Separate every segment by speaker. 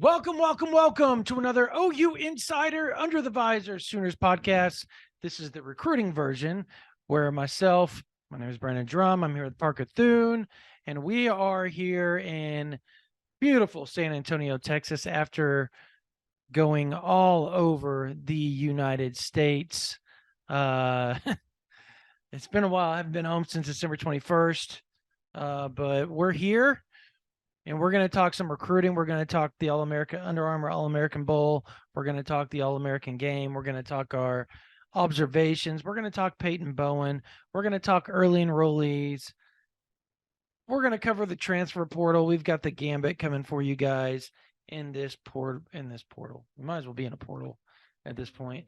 Speaker 1: Welcome to another OU Insider Under the Visor Sooners podcast. This is the recruiting version where my name is Brandon Drumm. I'm here with Parker Thune, and we are here in beautiful San Antonio, Texas, after going all over the United States. It's been a while. I haven't been home since December 21st, but we're here. And we're going to talk some recruiting. We're going to talk the All-American Under Armour All-American Bowl. We're going to talk the All-American game. We're going to talk our observations. We're going to talk Peyton Bowen. We're going to talk early enrollees. We're going to cover the transfer portal. We've got the gambit coming for you guys in this portal. We might as well be in a portal at this point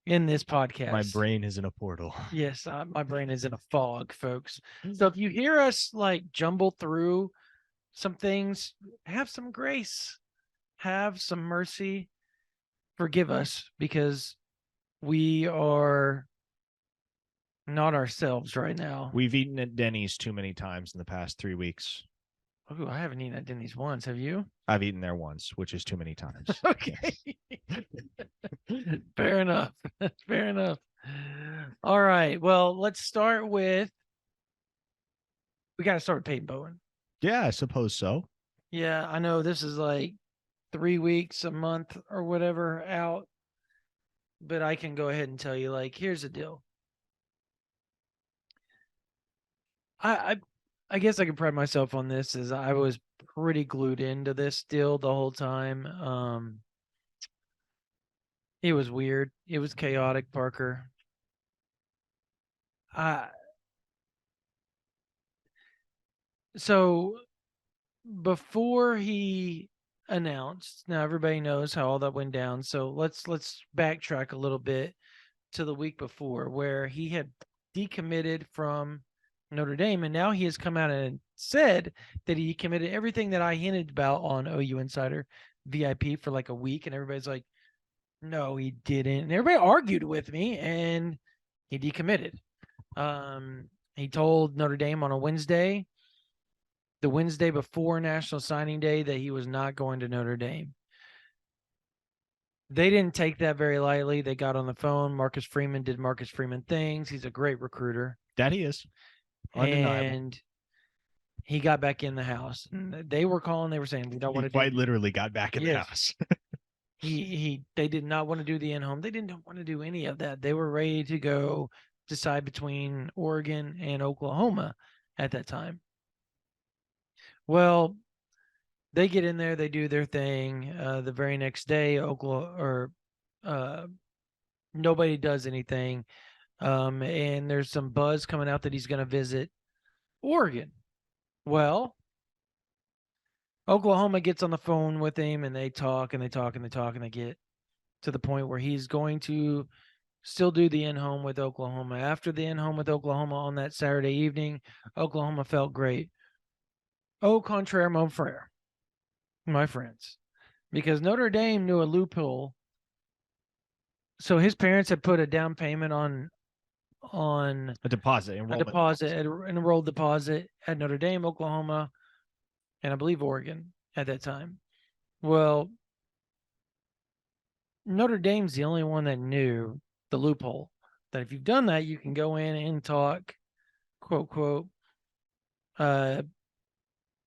Speaker 1: in this podcast.
Speaker 2: My brain is in a portal.
Speaker 1: Yes, my brain is in a fog, folks. So if you hear us like jumble through some things, have some grace, have some mercy, forgive us, because we are not ourselves right now.
Speaker 2: We've eaten at Denny's too many times in the past 3 weeks.
Speaker 1: Oh, I haven't eaten at Denny's once. Have you?
Speaker 2: I've eaten there once, which is too many times.
Speaker 1: Okay. Fair enough. Fair enough. All right. Well, let's start with, we got to start with Peyton Bowen.
Speaker 2: Yeah, I suppose so.
Speaker 1: Yeah, I know this is like 3 weeks, a month, or whatever out, but I can go ahead and tell you, like, here's the deal. I guess I can pride myself on this, as I was pretty glued into this deal the whole time. It was weird. It was chaotic, Parker. So before he announced, now everybody knows how all that went down. So let's backtrack a little bit to the week before, where he had decommitted from Notre Dame, and now he has come out and said that he committed everything that I hinted about on OU Insider VIP for like a week, and everybody's like, no, he didn't. And everybody argued with me, and he decommitted. He told Notre Dame on a Wednesday, the Wednesday before National Signing Day, that he was not going to Notre Dame. They didn't take that very lightly. They got on the phone. Marcus Freeman did Marcus Freeman things. He's a great recruiter.
Speaker 2: That he is. Undeniable.
Speaker 1: And he got back in the house. And they were calling. They were saying, we don't want to
Speaker 2: quite literally got back in the house.
Speaker 1: They did not want to do the in-home. They didn't want to do any of that. They were ready to go decide between Oregon and Oklahoma at that time. Well, they get in there, they do their thing. The very next day, nobody does anything. And there's some buzz coming out that he's going to visit Oregon. Well, Oklahoma gets on the phone with him, and they talk and they talk and they talk, and they get to the point where he's going to still do the in-home with Oklahoma. After the in-home with Oklahoma on that Saturday evening, Oklahoma felt great. Au contraire, mon frère, my friends, because Notre Dame knew a loophole. So his parents had put a down payment on
Speaker 2: a deposit,
Speaker 1: an enrolled deposit at Notre Dame, Oklahoma, and I believe Oregon at that time. Well, Notre Dame's the only one that knew the loophole, that if you've done that, you can go in and talk, quote, quote,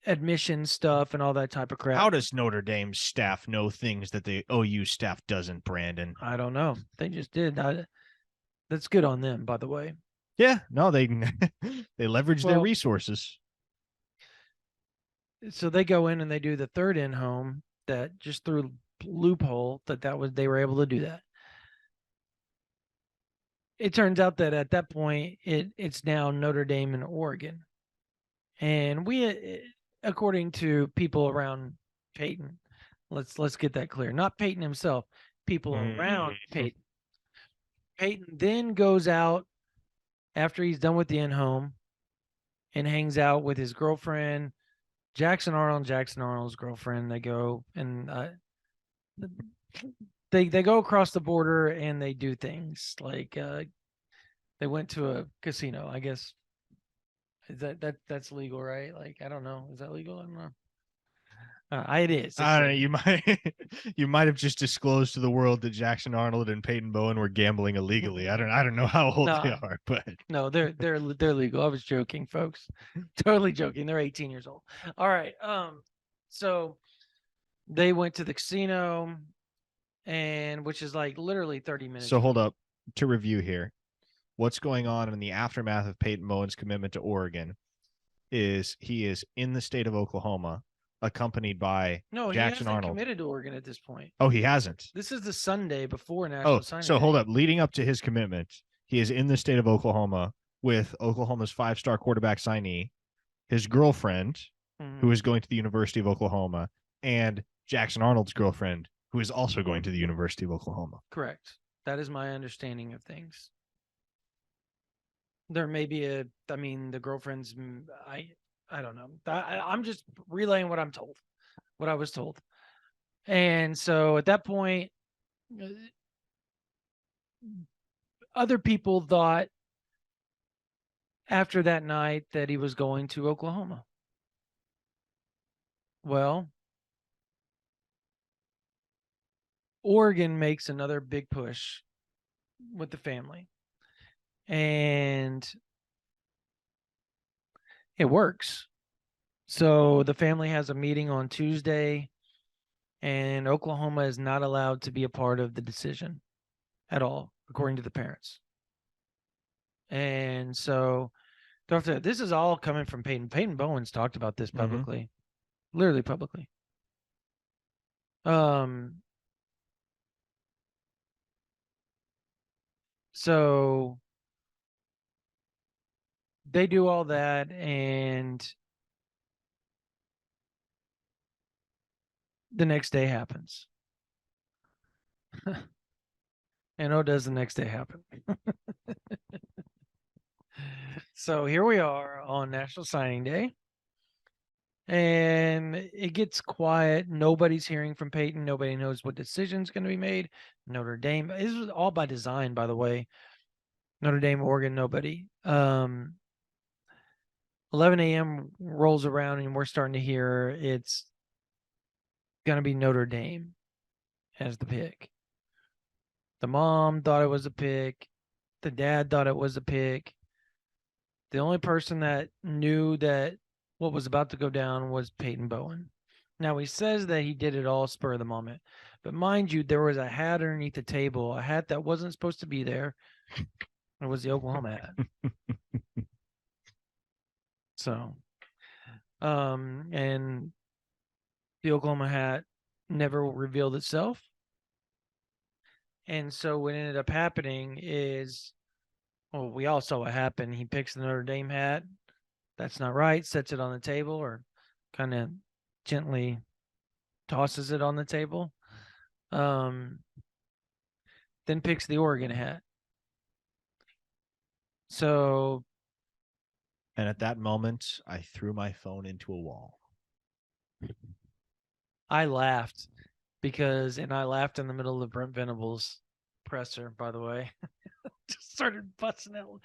Speaker 1: admission stuff and all that type of crap.
Speaker 2: How does Notre Dame staff know things that the OU staff doesn't, Brandon?
Speaker 1: I don't know. They just did. That's good on them, by the way.
Speaker 2: Yeah, no, they leverage their resources.
Speaker 1: So they go in and they do the third in-home, that just through loophole they were able to do that. It turns out that at that point it's now Notre Dame and Oregon. And we, according to people around Peyton, let's get that clear. Not Peyton himself, people around Peyton. Peyton then goes out after he's done with the in-home and hangs out with his girlfriend, Jackson Arnold, Jackson Arnold's girlfriend. They go and they go across the border and they do things like they went to a casino, I guess. Is that's legal, right? Like, I don't know. Is that legal? I don't know. It is.
Speaker 2: I don't know. You might you might have just disclosed to the world that Jackson Arnold and Peyton Bowen were gambling illegally. I don't know how old they
Speaker 1: No,
Speaker 2: are, but
Speaker 1: no, they're legal. I was joking, folks. Totally joking. They're 18 years old. All right. So they went to the casino, and which is like literally 30 minutes
Speaker 2: so
Speaker 1: from.
Speaker 2: hold up to review here. What's going on in the aftermath of Peyton Bowen's commitment to Oregon is he is in the state of Oklahoma, accompanied by
Speaker 1: No, he
Speaker 2: Jackson
Speaker 1: hasn't
Speaker 2: Arnold.
Speaker 1: committed to Oregon at this point.
Speaker 2: Oh, he hasn't.
Speaker 1: This is the Sunday before
Speaker 2: Oh,
Speaker 1: National Signing
Speaker 2: so hold
Speaker 1: Day.
Speaker 2: up. Leading up to his commitment, he is in the state of Oklahoma with Oklahoma's 5-star quarterback signee, his girlfriend, who is going to the University of Oklahoma, and Jackson Arnold's girlfriend, who is also going to the University of Oklahoma.
Speaker 1: Correct. That is my understanding of things. There may be I mean, the girlfriend's, I don't know. I'm just relaying what I'm told, what I was told. And so at that point, uh, other people thought after that night that he was going to Oklahoma. Well, Oregon makes another big push with the family, and it works. So the family has a meeting on Tuesday, and Oklahoma is not allowed to be a part of the decision at all, according to the parents. And so this is all coming from Peyton. Peyton Bowen's talked about this publicly, literally publicly. So they do all that, and the next day happens. And oh, does the next day happen? So here we are on National Signing Day, and it gets quiet. Nobody's hearing from Peyton. Nobody knows what decision's going to be made. Notre Dame. This was all by design, by the way. Notre Dame, Oregon, nobody. 11 a.m. rolls around, and we're starting to hear it's going to be Notre Dame as the pick. The mom thought it was a pick. The dad thought it was a pick. The only person that knew that what was about to go down was Peyton Bowen. Now, he says that he did it all spur of the moment. But mind you, there was a hat underneath the table, a hat that wasn't supposed to be there. It was the Oklahoma hat. So, and the Oklahoma hat never revealed itself. And so what ended up happening is, well, we all saw what happened. He picks the Notre Dame hat. That's not right. Sets it on the table, or kind of gently tosses it on the table. Then picks the Oregon hat. So,
Speaker 2: and at that moment, I threw my phone into a wall.
Speaker 1: I laughed and I laughed in the middle of Brent Venables' presser, by the way. Just started busting out.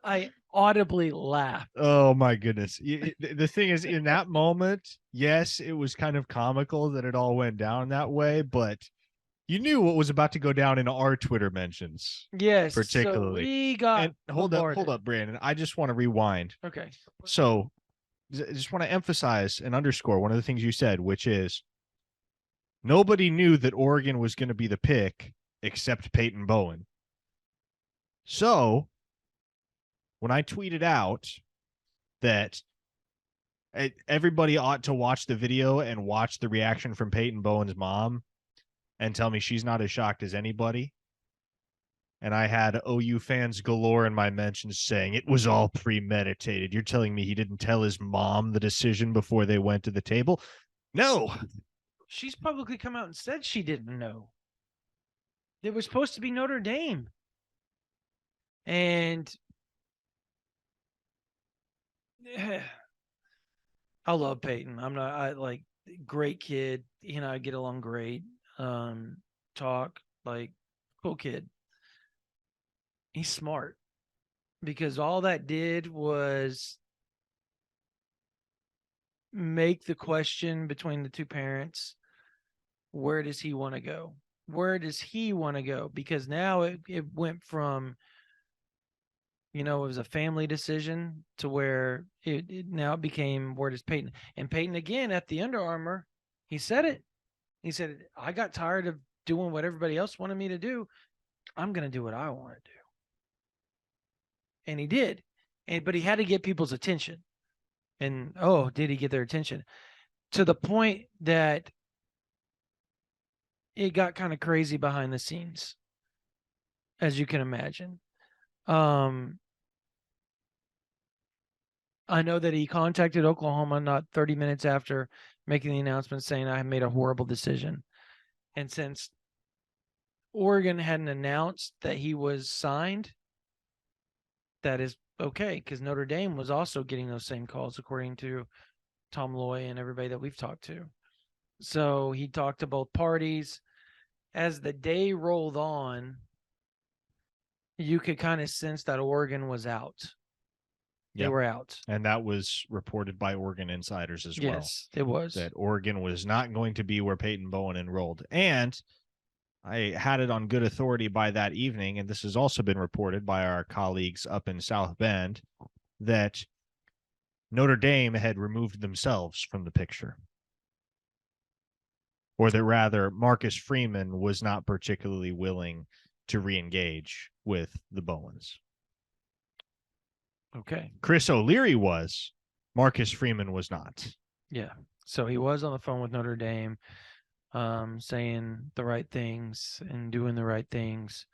Speaker 1: I audibly laughed.
Speaker 2: Oh my goodness. The thing is, in that moment, yes, it was kind of comical that it all went down that way, but you knew what was about to go down in our Twitter mentions.
Speaker 1: Yes,
Speaker 2: particularly.
Speaker 1: So we got
Speaker 2: and hold up, Brandon. I just want to rewind.
Speaker 1: Okay.
Speaker 2: So I just want to emphasize and underscore one of the things you said, which is nobody knew that Oregon was going to be the pick except Peyton Bowen. So when I tweeted out that everybody ought to watch the video and watch the reaction from Peyton Bowen's mom and tell me she's not as shocked as anybody, and I had OU fans galore in my mentions saying it was all premeditated. You're telling me he didn't tell his mom the decision before they went to the table? No.
Speaker 1: She's publicly come out and said she didn't know. It was supposed to be Notre Dame. And I love Peyton. I like, great kid. He and I get along great. Talk, like, cool kid. He's smart, because all that did was make the question between the two parents, where does he want to go? Where does he want to go? Because now it went from, it was a family decision to where it now became, where does Peyton? And Peyton, again, at the Under Armour, he said it. He said, I got tired of doing what everybody else wanted me to do. I'm going to do what I want to do. And he did. But he had to get people's attention. And did he get their attention? To the point that it got kind of crazy behind the scenes, as you can imagine. I know that he contacted Oklahoma not 30 minutes after making the announcement saying, I made a horrible decision. And since Oregon hadn't announced that he was signed, that is okay, because Notre Dame was also getting those same calls, according to Tom Loy and everybody that we've talked to. So he talked to both parties. As the day rolled on, you could kind of sense that Oregon was out. They were out.
Speaker 2: And that was reported by Oregon insiders as well.
Speaker 1: Yes, it was.
Speaker 2: That Oregon was not going to be where Peyton Bowen enrolled. And I had it on good authority by that evening, and this has also been reported by our colleagues up in South Bend, that Notre Dame had removed themselves from the picture. Or that rather, Marcus Freeman was not particularly willing to re-engage with the Bowens.
Speaker 1: Okay.
Speaker 2: Chris O'Leary was. Marcus Freeman was not.
Speaker 1: Yeah. So he was on the phone with Notre Dame, saying the right things and doing the right things.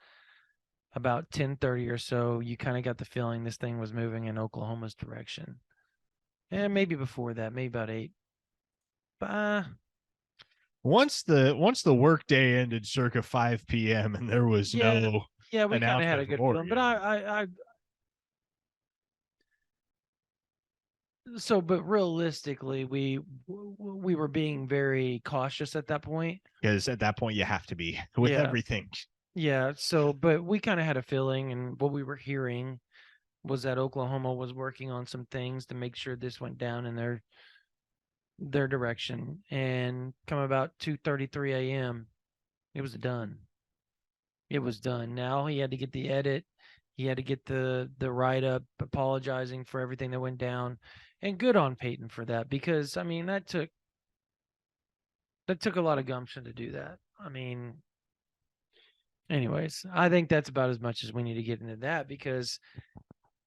Speaker 1: About 10:30 or so, you kind of got the feeling this thing was moving in Oklahoma's direction. And maybe before that, maybe about 8. But
Speaker 2: once the workday ended circa 5 p.m. and there was no
Speaker 1: we kind of had a good feeling. But but realistically, we were being very cautious at that point.
Speaker 2: Because at that point, you have to be with everything.
Speaker 1: Yeah. So, but we kind of had a feeling, and what we were hearing was that Oklahoma was working on some things to make sure this went down in their direction. And come about 2:33 a.m., it was done. It was done. Now he had to get the edit. He had to get the write-up apologizing for everything that went down. And good on Peyton for that, because, I mean, that took a lot of gumption to do that. I mean, anyways, I think that's about as much as we need to get into that, because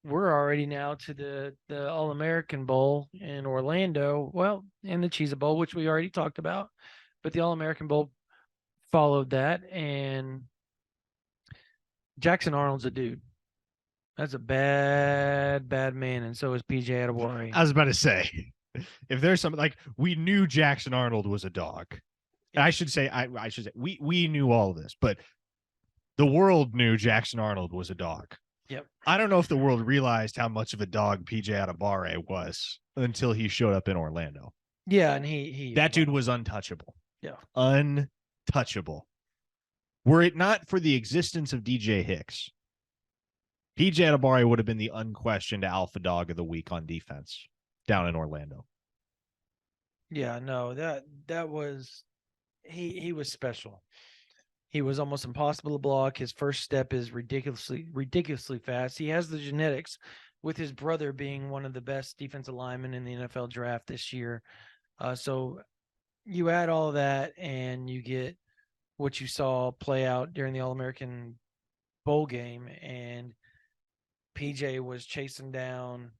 Speaker 1: we're already now to the All-American Bowl in Orlando. Well, and the Cheez-It Bowl, which we already talked about. But the All-American Bowl followed that, and Jackson Arnold's a dude. That's a bad man, and so is PJ Adebawore.
Speaker 2: I was about to say, if there's something like, we knew Jackson Arnold was a dog. Yeah. I should say we knew all of this, but the world knew Jackson Arnold was a dog.
Speaker 1: Yep.
Speaker 2: I don't know if the world realized how much of a dog PJ Adebawore was until he showed up in Orlando.
Speaker 1: Yeah, and he
Speaker 2: that dude was untouchable.
Speaker 1: Yeah.
Speaker 2: Untouchable. Were it not for the existence of DJ Hicks, PJ Adebawore would have been the unquestioned alpha dog of the week on defense down in Orlando.
Speaker 1: Yeah, no, that was he was special. He was almost impossible to block. His first step is ridiculously fast. He has the genetics, with his brother being one of the best defensive linemen in the NFL draft this year. So you add all of that, and you get what you saw play out during the All-American Bowl game, and PJ was chasing down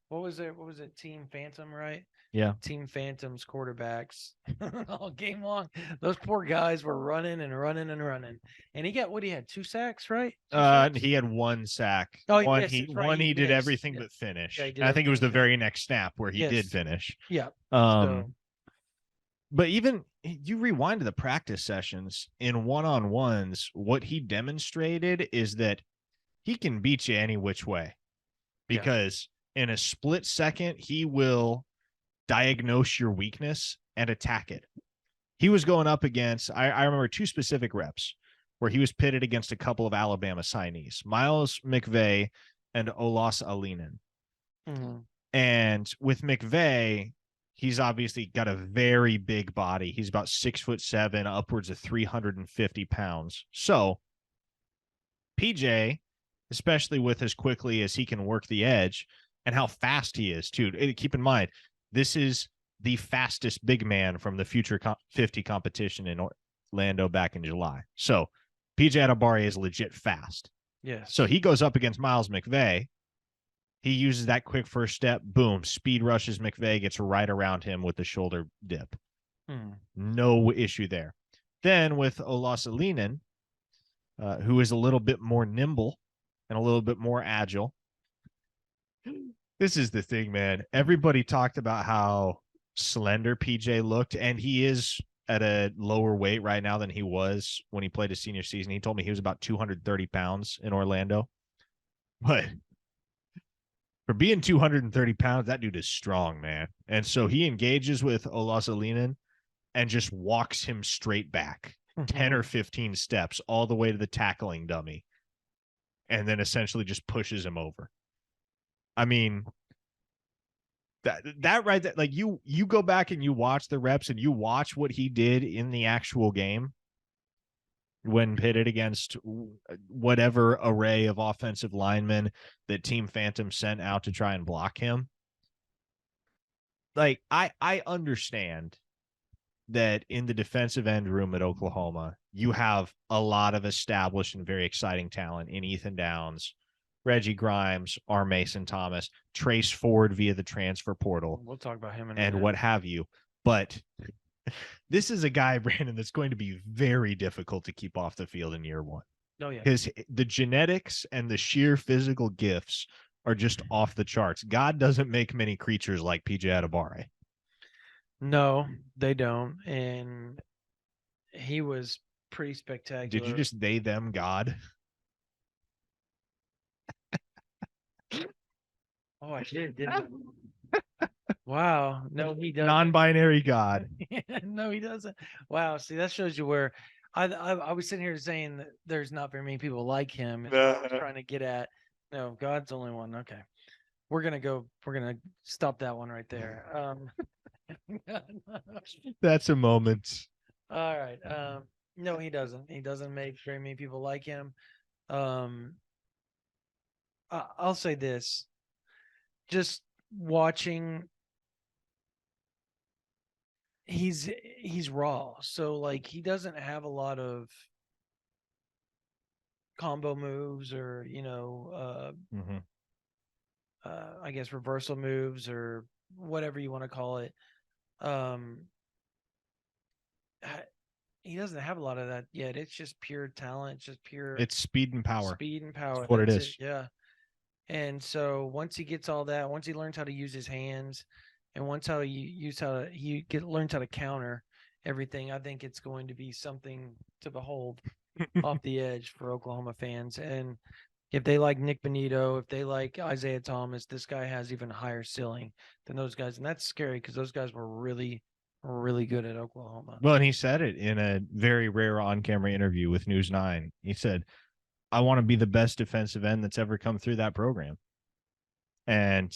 Speaker 1: what was it? Team Phantom, right?
Speaker 2: Yeah.
Speaker 1: Team Phantom's quarterbacks all game long. Those poor guys were running and running and running. And he had 2 sacks, right?
Speaker 2: He had 1 sack.
Speaker 1: Oh,
Speaker 2: he did everything but finish. I think it was the very next snap where he did finish.
Speaker 1: Yeah.
Speaker 2: But even you rewind to the practice sessions in one-on-ones, what he demonstrated is that he can beat you any which way, because in a split second, he will diagnose your weakness and attack it. He was going up against, I remember 2 specific reps where he was pitted against a couple of Alabama signees, Miles McVay and Olas Alinen.
Speaker 1: Mm-hmm.
Speaker 2: And with McVay, he's obviously got a very big body. He's about 6'7", upwards of 350 pounds. So PJ, especially with as quickly as he can work the edge and how fast he is, too. Keep in mind, this is the fastest big man from the Future 50 competition in Orlando back in July. So PJ Adebawore is legit fast.
Speaker 1: Yes.
Speaker 2: So he goes up against Miles McVay. He uses that quick first step, boom, speed rushes McVay, gets right around him with the shoulder dip. No issue there. Then with Olasalinen, who is a little bit more nimble and a little bit more agile. This is the thing, man. Everybody talked about how slender PJ looked, and he is at a lower weight right now than he was when he played his senior season. He told me he was about 230 pounds in Orlando. But for being 230 pounds, that dude is strong, man. And so he engages with Olasalinen and just walks him straight back 10 or 15 steps all the way to the tackling dummy, and then essentially just pushes him over. I mean, that right there, like you go back and you watch the reps and you watch what he did in the actual game when pitted against whatever array of offensive linemen that Team Phantom sent out to try and block him. Like, I understand that in the defensive end room at Oklahoma, you have a lot of established and very exciting talent in Ethan Downs, Reggie Grimes, R. Mason Thomas, Trace Ford via the transfer portal.
Speaker 1: We'll talk about him in a
Speaker 2: and
Speaker 1: minute.
Speaker 2: what have you. But this is a guy, Brandon, that's going to be very difficult to keep off the field in year one.
Speaker 1: Oh, yeah.
Speaker 2: Because the genetics and the sheer physical gifts are just off the charts. God doesn't make many creatures like PJ Adebawore.
Speaker 1: No, they don't. And he was pretty spectacular.
Speaker 2: Did you just they them God?
Speaker 1: Oh, I did, didn't I? Wow. No, he doesn't.
Speaker 2: Non-binary God.
Speaker 1: No, he doesn't. Wow. See, that shows you where I was sitting here saying that there's not very many people like him. And I was trying to get at, no, God's the only one. Okay. We're gonna stop that one right there.
Speaker 2: That's a moment.
Speaker 1: All right. No, he doesn't. He doesn't make very many people like him. I'll say this. Just watching, he's raw. So like he doesn't have a lot of combo moves or, I guess reversal moves or whatever you want to call it. He doesn't have a lot of that yet. It's just pure talent, just pure.
Speaker 2: It's speed and power.
Speaker 1: Speed and power.
Speaker 2: That's what it is.
Speaker 1: Yeah. And so once he gets all that, once he learns how to use his hands, and once he learns how to counter everything, I think it's going to be something to behold off the edge for Oklahoma fans. And if they like Nick Benito, if they like Isaiah Thomas, this guy has even higher ceiling than those guys. And that's scary because those guys were really, really good at Oklahoma.
Speaker 2: Well, and he said it in a very rare on-camera interview with News 9. He said, I want to be the best defensive end that's ever come through that program. And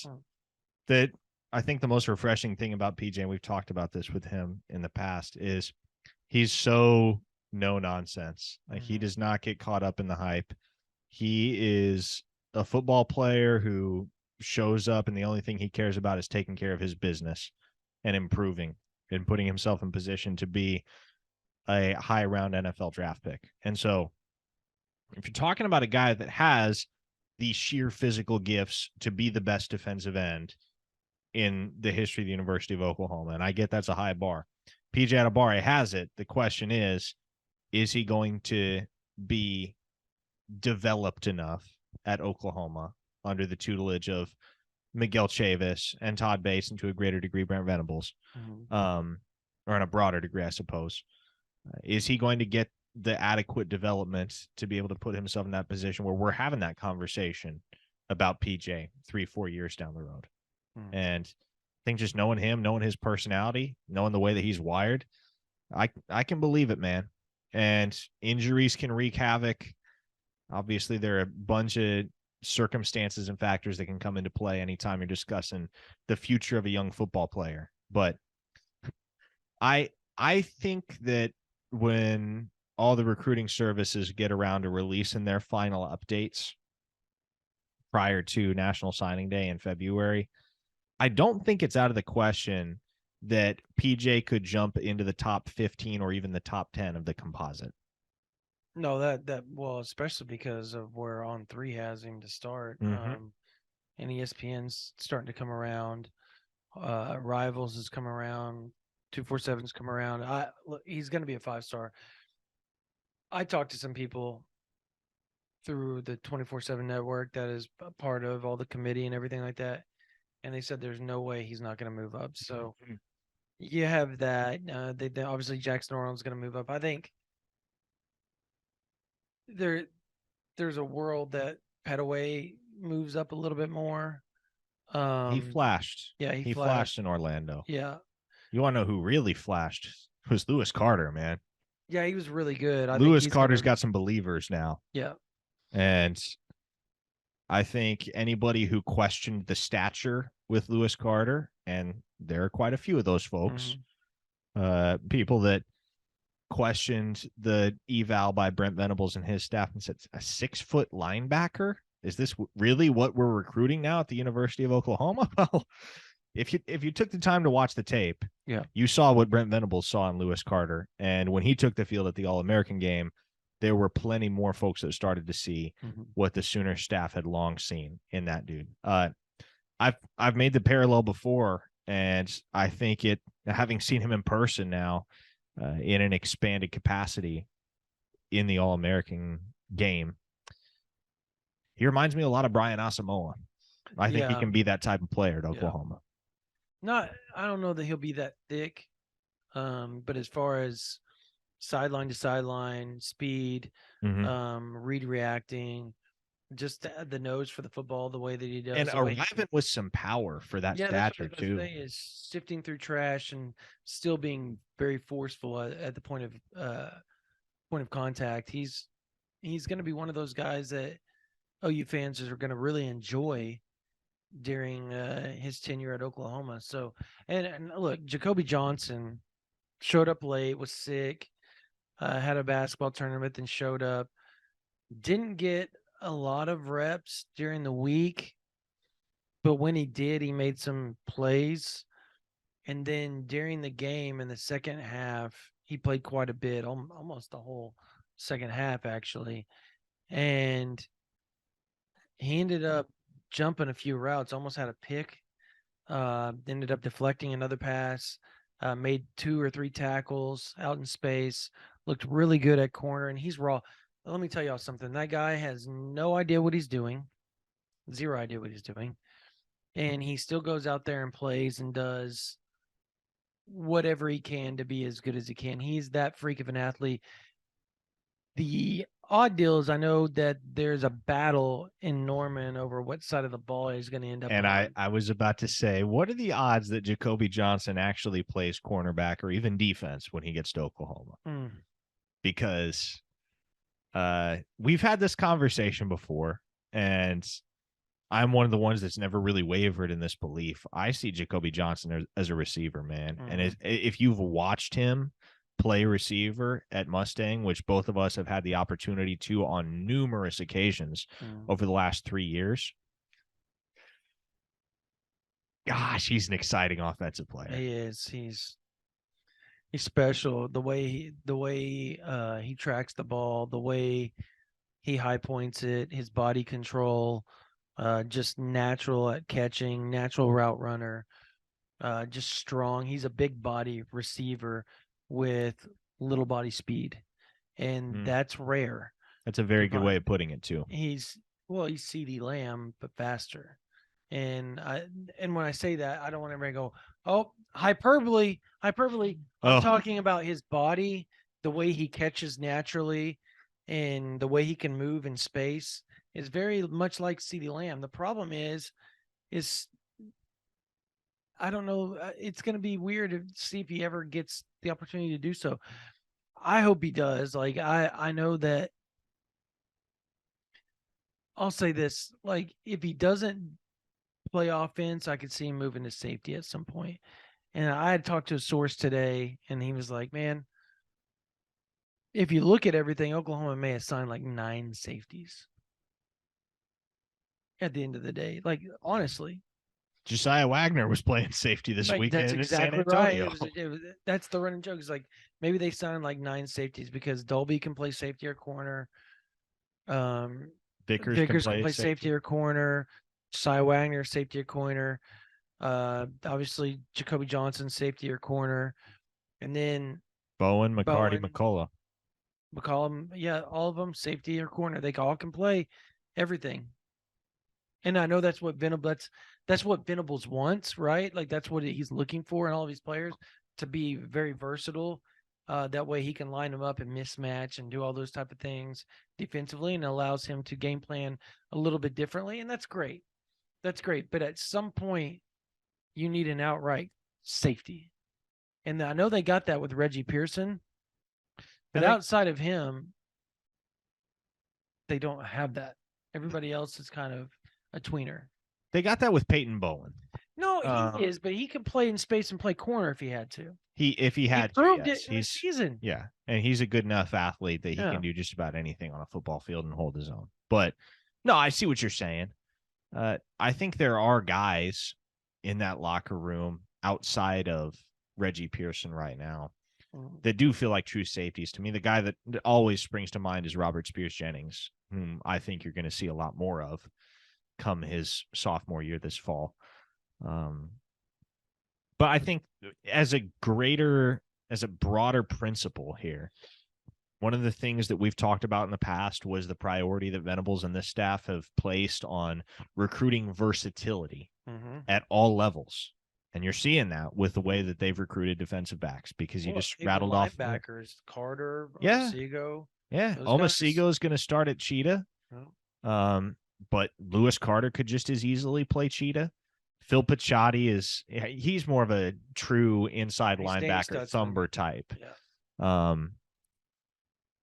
Speaker 2: that I think the most refreshing thing about PJ, and we've talked about this with him in the past, is he's so no nonsense. Like he does not get caught up in the hype. He is a football player who shows up and the only thing he cares about is taking care of his business and improving and putting himself in position to be a high round NFL draft pick. And so if you're talking about a guy that has the sheer physical gifts to be the best defensive end in the history of the University of Oklahoma, and I get that's a high bar. PJ Adebawore has it. The question is he going to be developed enough at Oklahoma under the tutelage of Miguel Chavis and Todd Bates, and to a greater degree Brent Venables, or in a broader degree, I suppose. Is he going to get the adequate development to be able to put himself in that position where we're having that conversation about PJ 3-4 years down the road? And I think just knowing him, knowing his personality, knowing the way that he's wired, I can believe it, man. And injuries can wreak havoc. Obviously, there are a bunch of circumstances and factors that can come into play anytime you're discussing the future of a young football player. But I think that when all the recruiting services get around to releasing their final updates prior to National Signing Day in February, I don't think it's out of the question that PJ could jump into the top 15 or even the top 10 of the composite.
Speaker 1: No, that well, especially because of where On Three has him to start. And ESPN's starting to come around. Rivals has come around. 247's come around. He's going to be a 5-star. I talked to some people through the 24/7 network that is a part of all the committee and everything like that, and they said there's no way he's not going to move up. So you have that. They obviously Jackson Orland's going to move up. I think there's a world that Petaway moves up a little bit more.
Speaker 2: He flashed.
Speaker 1: Yeah,
Speaker 2: he flashed in Orlando.
Speaker 1: Yeah.
Speaker 2: You want to know who really flashed? It was Lewis Carter, man.
Speaker 1: Yeah, he was really good.
Speaker 2: Lewis Carter's got some believers now.
Speaker 1: Yeah.
Speaker 2: And I think anybody who questioned the stature with Lewis Carter, and there are quite a few of those folks, people that questioned the eval by Brent Venables and his staff and said, a 6-foot linebacker? Is this really what we're recruiting now at the University of Oklahoma? Well, if you took the time to watch the tape, you saw what Brent Venables saw in Lewis Carter. And when he took the field at the All-American game, there were plenty more folks that started to see what the Sooner staff had long seen in that dude. I've made the parallel before, and I think having seen him in person now in an expanded capacity in the All-American game, he reminds me a lot of Brian Asamoah. I think he can be that type of player at Oklahoma.
Speaker 1: I don't know that he'll be that thick, but as far as sideline to sideline speed, read reacting, just the nose for the football, the way that he does,
Speaker 2: and arriving with some power for that stature too.
Speaker 1: Is sifting through trash and still being very forceful at the point of contact. He's going to be one of those guys that OU fans are going to really enjoy during his tenure at Oklahoma. So, and look, Jacoby Johnson showed up late, was sick, had a basketball tournament, then showed up. Didn't get a lot of reps during the week, but when he did, he made some plays. And then during the game in the second half, he played quite a bit, almost the whole second half, actually. And he ended up jumping a few routes, almost had a pick, ended up deflecting another pass, made 2 or 3 tackles out in space, looked really good at corner, and he's raw. Let me tell y'all something. That guy has no idea what he's doing, 0 idea what he's doing, and he still goes out there and plays and does whatever he can to be as good as he can. He's that freak of an athlete. The odd deal is I know that there's a battle in Norman over what side of the ball he's going to end up
Speaker 2: and
Speaker 1: on.
Speaker 2: I was about to say, what are the odds that Jacoby Johnson actually plays cornerback or even defense when he gets to Oklahoma? Because we've had this conversation before, and I'm one of the ones that's never really wavered in this belief. I see Jacoby Johnson as a receiver, man. And if you've watched him play receiver at Mustang, which both of us have had the opportunity to on numerous occasions over the last 3 years, gosh, he's an exciting offensive player.
Speaker 1: He is. He's special. The way he tracks the ball, the way he high points it, his body control, just natural at catching, natural route runner, just strong. He's a big body receiver with little body speed, and that's rare.
Speaker 2: That's a very good way of putting it too.
Speaker 1: He's CeeDee Lamb, but faster. And when I say that, I don't want everybody to go, oh, hyperbole. I'm talking about his body, the way he catches naturally, and the way he can move in space is very much like CeeDee Lamb. The problem is I don't know. It's going to be weird to see if he ever gets the opportunity to do so. I hope he does. Like I know that I'll say this: like, if he doesn't play offense, I could see him moving to safety at some point. And I had talked to a source today, and he was like, "Man, if you look at everything, Oklahoma may have signed like 9 safeties at the end of the day. Like, honestly,
Speaker 2: Josiah Wagner was playing safety this
Speaker 1: like that's
Speaker 2: weekend in San
Speaker 1: exactly right.
Speaker 2: Antonio.
Speaker 1: That's the running joke. Is like maybe they signed like 9 safeties because Dolby can play safety or corner. Um,
Speaker 2: Vickers can
Speaker 1: Vickers can
Speaker 2: play
Speaker 1: play safety
Speaker 2: safety.
Speaker 1: or corner. Cy Wagner safety or corner. Obviously Jacoby Johnson safety or corner, and then
Speaker 2: Bowen, McCarty,
Speaker 1: Bowen,
Speaker 2: McCullough.
Speaker 1: McCollum. Yeah, all of them safety or corner. They all can play everything. And I know that's what Venables wants, right? Like that's what he's looking for in all of his players, to be very versatile. That way he can line them up and mismatch and do all those type of things defensively, and allows him to game plan a little bit differently. And that's great. That's great. But at some point, you need an outright safety. And I know they got that with Reggie Pearson, but
Speaker 2: And like
Speaker 1: outside of him, they don't have that. Everybody else is kind of a tweener.
Speaker 2: they got that with Peyton Bowen.
Speaker 1: No, he is, but he can play in space and play corner if he had to.
Speaker 2: If he
Speaker 1: He
Speaker 2: had to,
Speaker 1: proved
Speaker 2: yes.
Speaker 1: it in the season.
Speaker 2: Yeah. And he's a good enough athlete that he
Speaker 1: Yeah.
Speaker 2: can do just about anything on a football field and hold his own. But no, I see what you're saying. I think there are guys in that locker room outside of Reggie Pearson right now that do feel like true safeties. To me, the guy that always springs to mind is Robert Spears Jennings, whom I think you're going to see a lot more of come his sophomore year this fall. But I think as a broader principle here, one of the things that we've talked about in the past was the priority that Venables and this staff have placed on recruiting versatility at all levels. And you're seeing that with the way that they've recruited defensive backs, because you just rattled off
Speaker 1: linebackers, Carter,
Speaker 2: yeah,
Speaker 1: Seago.
Speaker 2: yeah. Omasigo is going to start at Cheetah. But Lewis Carter could just as easily play Cheetah. Phil Pachotti he's more of a true inside linebacker thumber type.
Speaker 1: Yeah.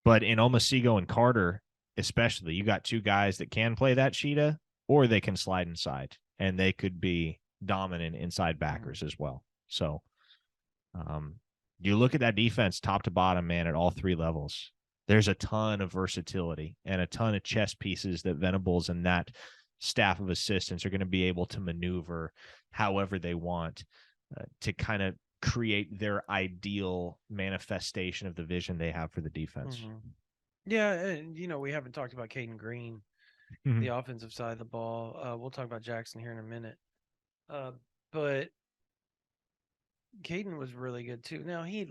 Speaker 2: But in Omasigo and Carter, especially, you got two guys that can play that Cheetah, or they can slide inside, and they could be dominant inside backers as well. So you look at that defense top to bottom, man, at all 3 levels. There's a ton of versatility and a ton of chess pieces that Venables and that staff of assistants are going to be able to maneuver however they want to kind of create their ideal manifestation of the vision they have for the defense.
Speaker 1: Yeah, and we haven't talked about Caden Green, the offensive side of the ball. We'll talk about Jackson here in a minute. But Caden was really good too. Now he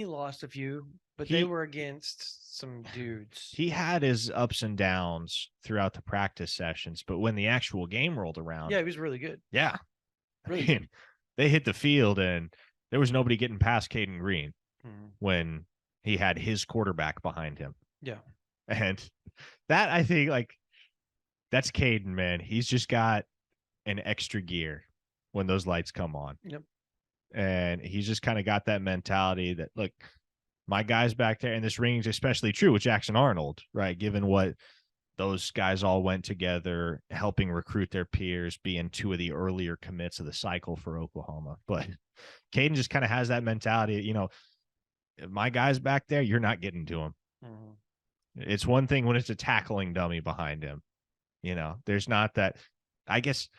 Speaker 1: lost a few, but they were against some dudes.
Speaker 2: He had his ups and downs throughout the practice sessions, but when the actual game rolled around,
Speaker 1: yeah, he was really good.
Speaker 2: Yeah,
Speaker 1: really good.
Speaker 2: They hit the field and there was nobody getting past Caden Green when he had his quarterback behind him.
Speaker 1: Yeah,
Speaker 2: and that, I think, like, that's Caden, man. He's just got an extra gear when those lights come on.
Speaker 1: Yep.
Speaker 2: And he's just kind of got that mentality that, look, my guys back there, and this rings especially true with Jackson Arnold, right? Given what those guys all went together, helping recruit their peers, being 2 of the earlier commits of the cycle for Oklahoma. But Caden just kind of has that mentality, my guys back there, you're not getting to them. It's one thing when it's a tackling dummy behind him. There's not that. I guess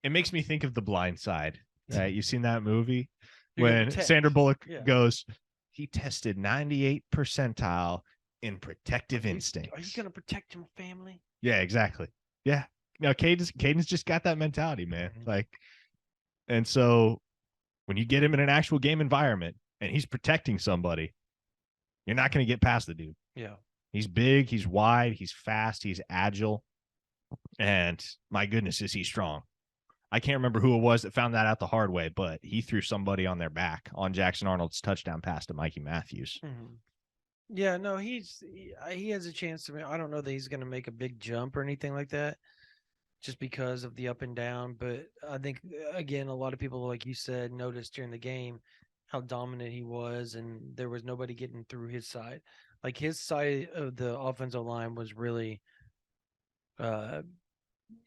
Speaker 2: it makes me think of The Blind Side. Right? You've seen that movie when Sandra Bullock goes, he tested 98th percentile in protective instincts.
Speaker 1: Are you going to protect your family?
Speaker 2: Yeah, exactly. Yeah. No, Caden's just got that mentality, man. Like, and so when you get him in an actual game environment and he's protecting somebody, you're not going to get past the dude.
Speaker 1: Yeah.
Speaker 2: He's big, he's wide, he's fast, he's agile. And my goodness, is he strong. I can't remember who it was that found that out the hard way, but he threw somebody on their back on Jackson Arnold's touchdown pass to Mikey Matthews.
Speaker 1: Yeah, no, he has a chance to. I don't know that he's going to make a big jump or anything like that, just because of the up and down. But I think, again, a lot of people, like you said, noticed during the game how dominant he was, and there was nobody getting through his side. Like his side of the offensive line was really, uh,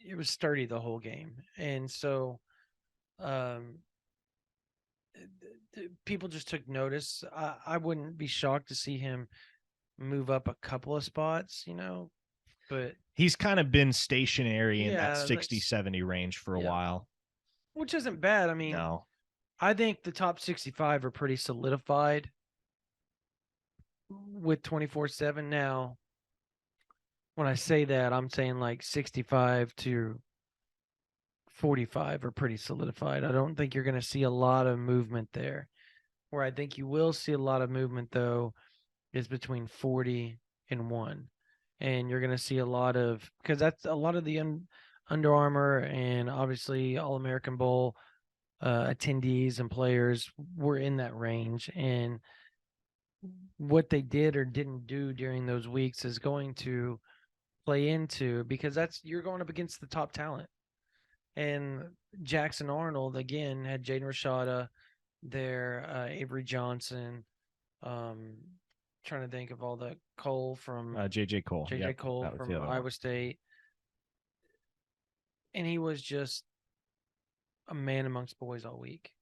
Speaker 1: it was sturdy the whole game, and so um, people just took notice. I wouldn't be shocked to see him move up a couple of spots, but
Speaker 2: He's kind of been stationary in that
Speaker 1: yeah,
Speaker 2: 60, 70 range for a
Speaker 1: yeah,
Speaker 2: while.
Speaker 1: which isn't bad. I mean,
Speaker 2: No.
Speaker 1: I think the top 65 are pretty solidified with 24/7 now. When I say that, I'm saying like 65 to 45 are pretty solidified. I don't think you're going to see a lot of movement there. Where I think you will see a lot of movement, though, is between 40 and 1. And you're going to see a lot of, because that's a lot of the Under Armour and obviously All American Bowl attendees and players were in that range. And what they did or didn't do during those weeks is going to play into, because that's, you're going up against the top talent. And Jackson Arnold again had Jaden Rashada there, Avery Johnson, trying to think of all the Cole from
Speaker 2: JJ Cole.
Speaker 1: JJ
Speaker 2: Yep,
Speaker 1: Cole
Speaker 2: that was the
Speaker 1: from
Speaker 2: other
Speaker 1: Iowa
Speaker 2: one.
Speaker 1: State. And he was just a man amongst boys all week.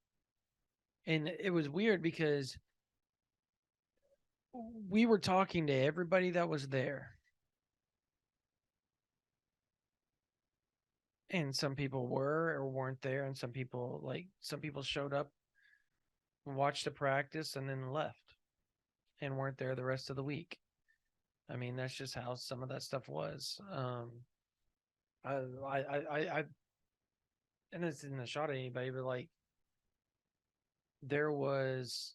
Speaker 1: And it was weird because we were talking to everybody that was there. And some people were or weren't there, and some people showed up, watched the practice, and then left and weren't there the rest of the week. I mean, that's just how some of that stuff was. I and this isn't a shot at anybody, but like there was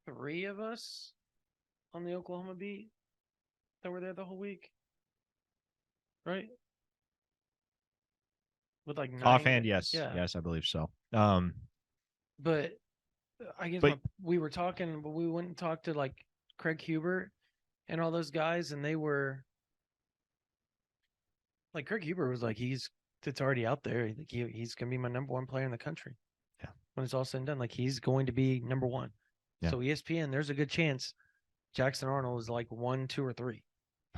Speaker 1: 3 of us on the Oklahoma beat that were there the whole week, right? With like 9,
Speaker 2: Offhand, yes.
Speaker 1: yeah.
Speaker 2: Yes, I believe so.
Speaker 1: But I guess
Speaker 2: But
Speaker 1: we were talking, but we went and talked to like Craig Hubert and all those guys, and they were like, Craig Hubert was like, it's already out there. Like he's gonna be my number 1 player in the country.
Speaker 2: Yeah.
Speaker 1: When it's all said and done, like he's going to be number 1.
Speaker 2: Yeah.
Speaker 1: So ESPN, there's a good chance Jackson Arnold is like 1, 2, or 3.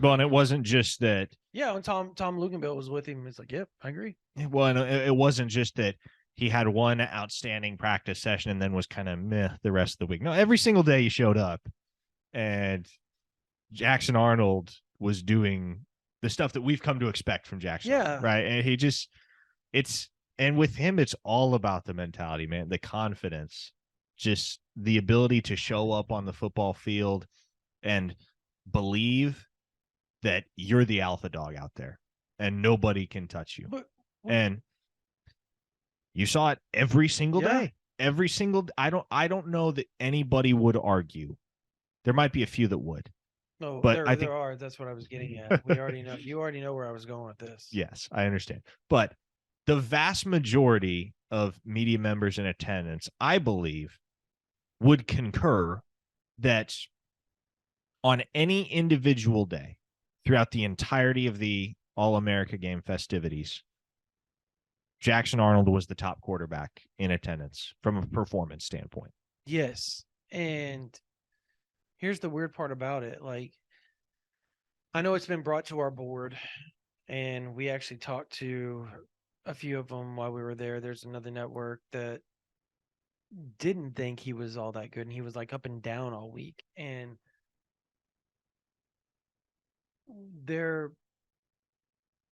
Speaker 2: Well, and it wasn't just that.
Speaker 1: Yeah, when Tom Luganbill was with him, it's like, yep, I agree.
Speaker 2: Well, and it wasn't just that he had one outstanding practice session and then was kind of meh the rest of the week. No, every single day he showed up, and Jackson Arnold was doing the stuff that we've come to expect from Jackson.
Speaker 1: Yeah.
Speaker 2: Right. And and with him, it's all about the mentality, man, the confidence, just the ability to show up on the football field and believe that you're the alpha dog out there and nobody can touch you. And you saw it every single day. Every single, I don't know that anybody would argue. There might be a few that would.
Speaker 1: No,
Speaker 2: but
Speaker 1: there,
Speaker 2: I think
Speaker 1: there are. That's what I was getting at. We already know. You already know where I was going with this.
Speaker 2: Yes, I understand. But the vast majority of media members in attendance, I believe, would concur that on any individual day throughout the entirety of the All-America game festivities, Jackson Arnold was the top quarterback in attendance from a performance standpoint.
Speaker 1: Yes. And here's the weird part about it. Like, I know it's been brought to our board, and we actually talked to a few of them while we were there. There's another network that didn't think he was all that good, and he was like up and down all week. And their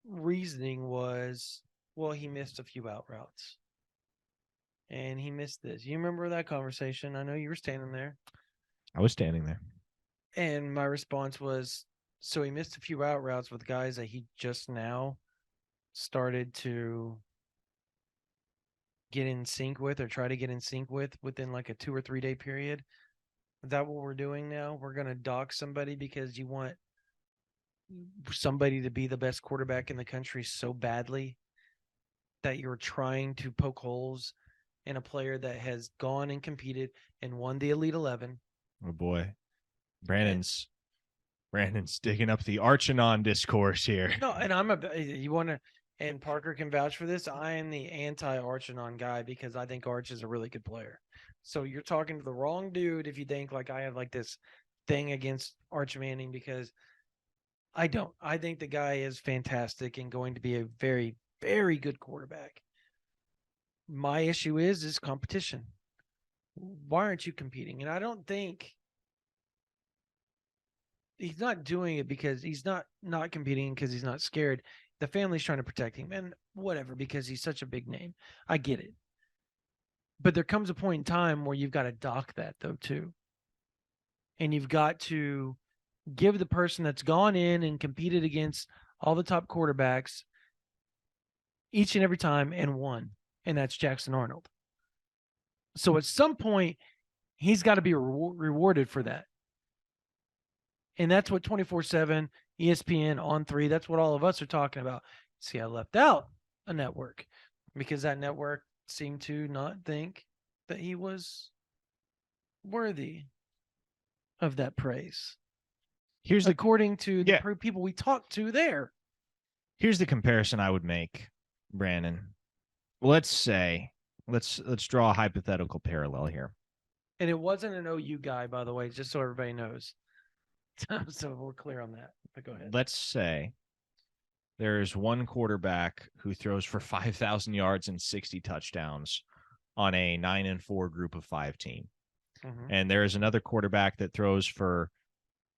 Speaker 1: reasoning was, well, he missed a few out routes. And he missed this. You remember that conversation? I know you were standing there.
Speaker 2: I was standing there.
Speaker 1: And my response was, so he missed a few out routes with guys that he just now started to get in sync with or try to get in sync with within like a 2 or 3 day period. Is that what we're doing now? We're going to dock somebody because you want somebody to be the best quarterback in the country so badly that you're trying to poke holes in a player that has gone and competed and won the Elite 11.
Speaker 2: Oh boy. Brandon's digging up the Archanon discourse here.
Speaker 1: No, and you want to, and Parker can vouch for this. I am the anti-Archon guy because I think Arch is a really good player. So you're talking to the wrong dude if you think like I have like this thing against Arch Manning, because I don't. I think the guy is fantastic and going to be a very, very good quarterback. My issue is competition. Why aren't you competing? And I don't think he's not doing it because he's not competing because he's not scared. The family's trying to protect him and whatever, because he's such a big name. I get it. But there comes a point in time where you've got to dock that though too. And you've got to give the person that's gone in and competed against all the top quarterbacks each and every time and won. And that's Jackson Arnold. So at some point, he's got to be rewarded for that. And that's what 24/7, ESPN, On3, that's what all of us are talking about. See, I left out a network because that network seemed to not think that he was worthy of that praise. According to the people we talked to there.
Speaker 2: Here's the comparison I would make, Brandon. Let's say, let's draw a hypothetical parallel here.
Speaker 1: And it wasn't an OU guy, by the way, just so everybody knows. So we're clear on that. But go ahead.
Speaker 2: Let's say there's one quarterback who throws for 5,000 yards and 60 touchdowns on a 9-4 group of 5 team. Mm-hmm. And there is another quarterback that throws for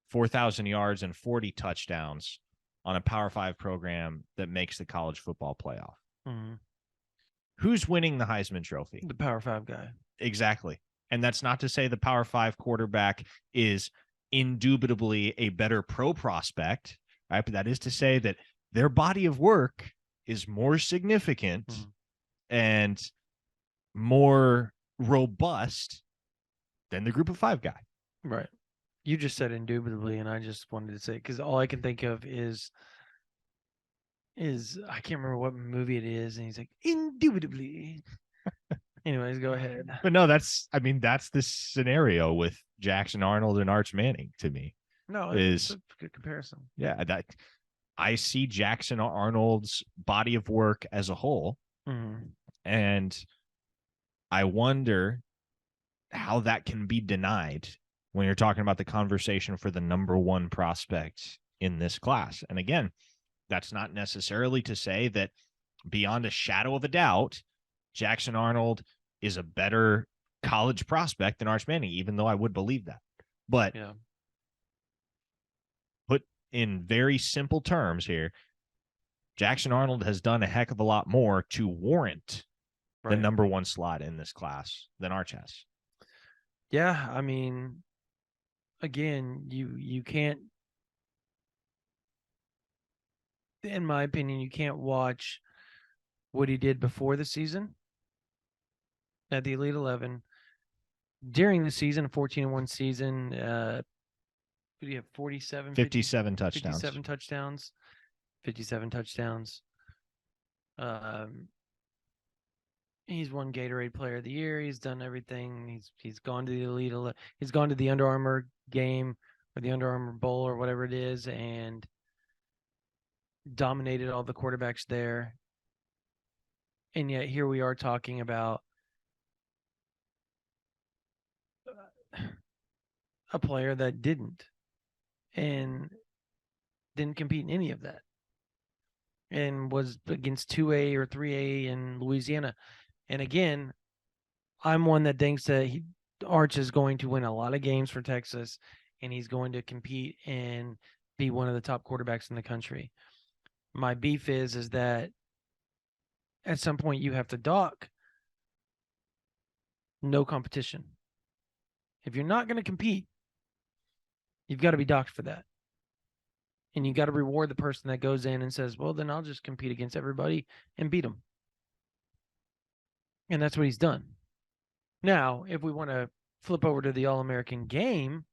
Speaker 2: 4,000 yards and 40 touchdowns on a Power 5 program that makes the college football playoff. Mm-hmm. Who's winning the Heisman Trophy?
Speaker 1: The Power 5 guy.
Speaker 2: Exactly. And that's not to say the Power 5 quarterback is indubitably a better pro prospect, right? But that is to say that their body of work is more significant and more robust than the group of 5 guy.
Speaker 1: Right. You just said indubitably, and I just wanted to say, because all I can think of is I can't remember what movie it is, and he's like, indubitably. Anyways, go ahead.
Speaker 2: But no, that's the scenario with Jackson Arnold and Arch Manning to me.
Speaker 1: No, it's a good comparison.
Speaker 2: Yeah, I see Jackson Arnold's body of work as a whole, and I wonder how that can be denied when you're talking about the conversation for the number 1 prospect in this class. And again, that's not necessarily to say that beyond a shadow of a doubt, Jackson Arnold is a better college prospect than Arch Manning, even though I would believe that. But put in very simple terms here, Jackson Arnold has done a heck of a lot more to warrant the number 1 slot in this class than Arch has.
Speaker 1: Yeah, I mean, again, you can't, in my opinion, you can't watch what he did before the season at the Elite 11 during the season, 14-1 season. Did he have 57
Speaker 2: touchdowns?
Speaker 1: 57 touchdowns. He's won Gatorade Player of the Year. He's done everything. He's gone to the Elite 11. He's gone to the Under Armour game or the Under Armour Bowl or whatever it is, and dominated all the quarterbacks there. And yet here we are talking about a player that didn't compete in any of that, and was against 2A or 3A in Louisiana. And again, I'm one that thinks that Arch is going to win a lot of games for Texas, and he's going to compete and be one of the top quarterbacks in the country. My beef is that at some point you have to dock no competition. If you're not going to compete, you've got to be docked for that. And you got to reward the person that goes in and says, well, then I'll just compete against everybody and beat them. And that's what he's done. Now, if we want to flip over to the All-American game,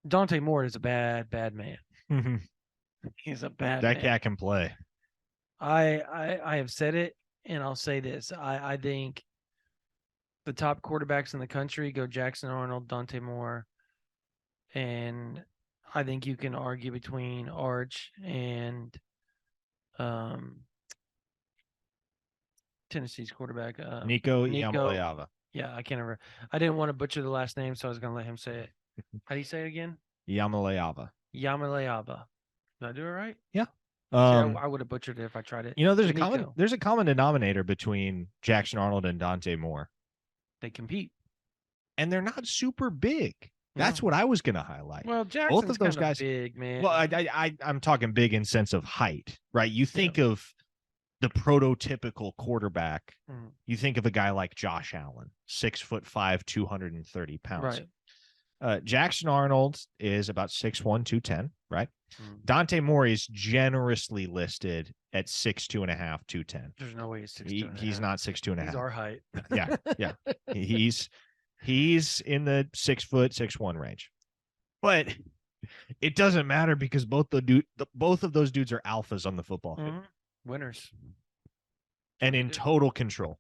Speaker 1: Dante Moore is a bad man. He's a bad man.
Speaker 2: That cat can play.
Speaker 1: I have said it, and I'll say this. I think the top quarterbacks in the country go Jackson Arnold, Dante Moore, and I think you can argue between Arch and Tennessee's quarterback.
Speaker 2: Nico
Speaker 1: Nico.
Speaker 2: Yamaleava.
Speaker 1: Yeah, I can't remember. I didn't want to butcher the last name, so I was gonna let him say it. How do you say it again?
Speaker 2: Yamaleava.
Speaker 1: Yamaleava. Did I do it right?
Speaker 2: Yeah.
Speaker 1: See, I would have butchered it if I tried it.
Speaker 2: There's a common denominator between Jackson Arnold and Dante Moore.
Speaker 1: They compete.
Speaker 2: And they're not super big. That's what I was going to highlight.
Speaker 1: Well, Jackson's
Speaker 2: both of those guys
Speaker 1: big, man.
Speaker 2: Well, I'm talking big in sense of height, right? You think of the prototypical quarterback. You think of a guy like Josh Allen, 6'5", 230 pounds.
Speaker 1: Right.
Speaker 2: Jackson Arnold is about 6'1", 210, right? Dante Moore is generously listed at 6'2.5", 210.
Speaker 1: There's no way he's 6'2".
Speaker 2: He's not 6'2.5".
Speaker 1: He's our height.
Speaker 2: Yeah. He's in the 6 foot 6'1" range. But it doesn't matter because both of those dudes are alphas on the football field.
Speaker 1: Winners.
Speaker 2: And in total control.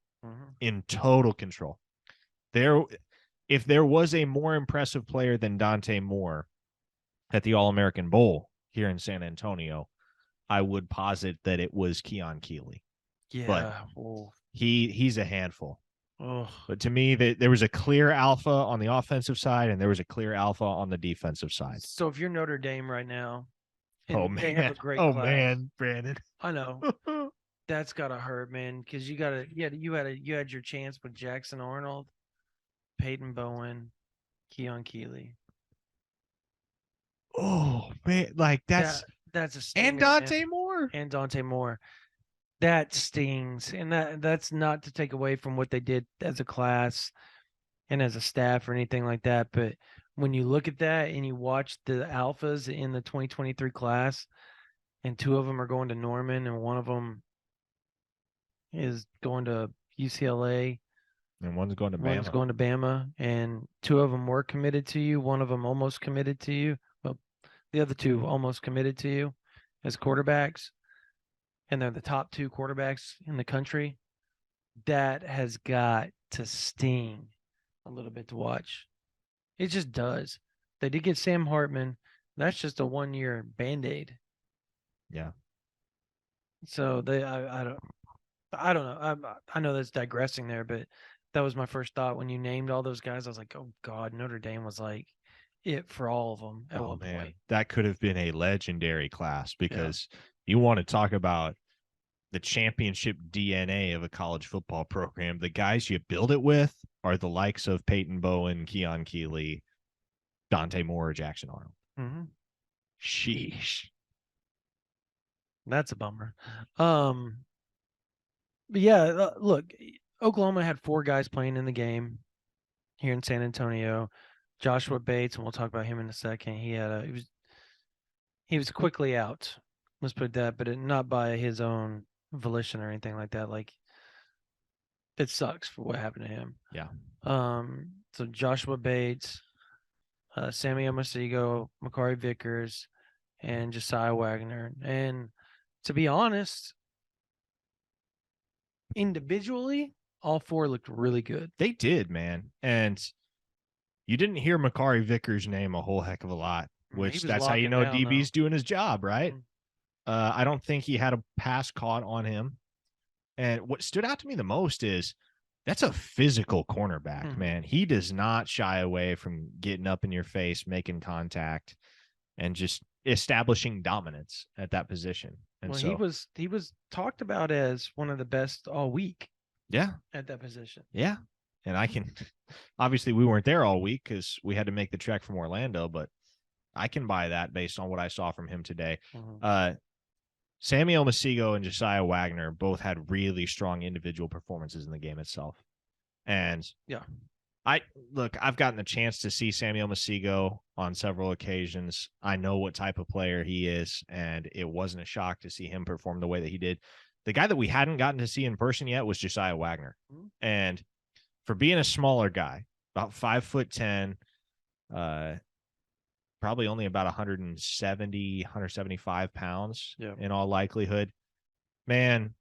Speaker 2: In total control. If there was a more impressive player than Dante Moore at the All-American Bowl here in San Antonio, I would posit that it was Keon Keeley.
Speaker 1: Yeah.
Speaker 2: But he's a handful. But to me, there was a clear alpha on the offensive side, and there was a clear alpha on the defensive side.
Speaker 1: So if you're Notre Dame right now,
Speaker 2: and
Speaker 1: they have a great class. Brandon. I know. That's gotta hurt, man, because you had your chance with Jackson Arnold, Peyton Bowen, Keon Keeley.
Speaker 2: Oh man, like that's
Speaker 1: a
Speaker 2: sting, and Dante Moore.
Speaker 1: And Dante Moore. That stings. And that's not to take away from what they did as a class and as a staff or anything like that. But when you look at that and you watch the alphas in the 2023 class, and two of them are going to Norman and one of them is going to UCLA.
Speaker 2: And one's going to Bama.
Speaker 1: One's going to Bama. And two of them were committed to you. One of them almost committed to you. Well, the other two almost committed to you as quarterbacks. And they're the top two quarterbacks in the country. That has got to sting a little bit to watch. It just does. They did get Sam Hartman. That's just a 1-year Band-Aid.
Speaker 2: Yeah.
Speaker 1: So I don't know. I know that's digressing there, but that was my first thought when you named all those guys. I was like, oh God, Notre Dame was like it for all of them at one point.
Speaker 2: That could have been a legendary class because you want to talk about the championship DNA of a college football program. The guys you build it with are the likes of Peyton Bowen, Keon Keeley, Dante Moore, Jackson Arnold. Sheesh.
Speaker 1: That's a bummer. But yeah, look, Oklahoma had 4 guys playing in the game here in San Antonio. Joshua Bates, and we'll talk about him in a second. He was quickly out. Let's put that, but not by his own volition or anything like that. Like, it sucks for what happened to him.
Speaker 2: Yeah.
Speaker 1: So Joshua Bates, Sammy Omasigo, Makari Vickers, and Josiah Wagner. And to be honest, individually, all 4 looked really good.
Speaker 2: They did, man. And you didn't hear Makari Vickers' name a whole heck of a lot, which that's how you know DB's doing his job, right? I don't think he had a pass caught on him. And what stood out to me the most is that's a physical cornerback, man. He does not shy away from getting up in your face, making contact, and just establishing dominance at that position. And
Speaker 1: well,
Speaker 2: so
Speaker 1: he was talked about as one of the best all week.
Speaker 2: Yeah.
Speaker 1: At that position.
Speaker 2: Yeah. And I can obviously we weren't there all week because we had to make the trek from Orlando, but I can buy that based on what I saw from him today. Sammy Omasigo and Josiah Wagner both had really strong individual performances in the game itself. And
Speaker 1: yeah,
Speaker 2: I've gotten the chance to see Sammy Omasigo on several occasions. I know what type of player he is, and it wasn't a shock to see him perform the way that he did. The guy that we hadn't gotten to see in person yet was Josiah Wagner. And for being a smaller guy, about 5'10", probably only about 170, 175 pounds in all likelihood. Man,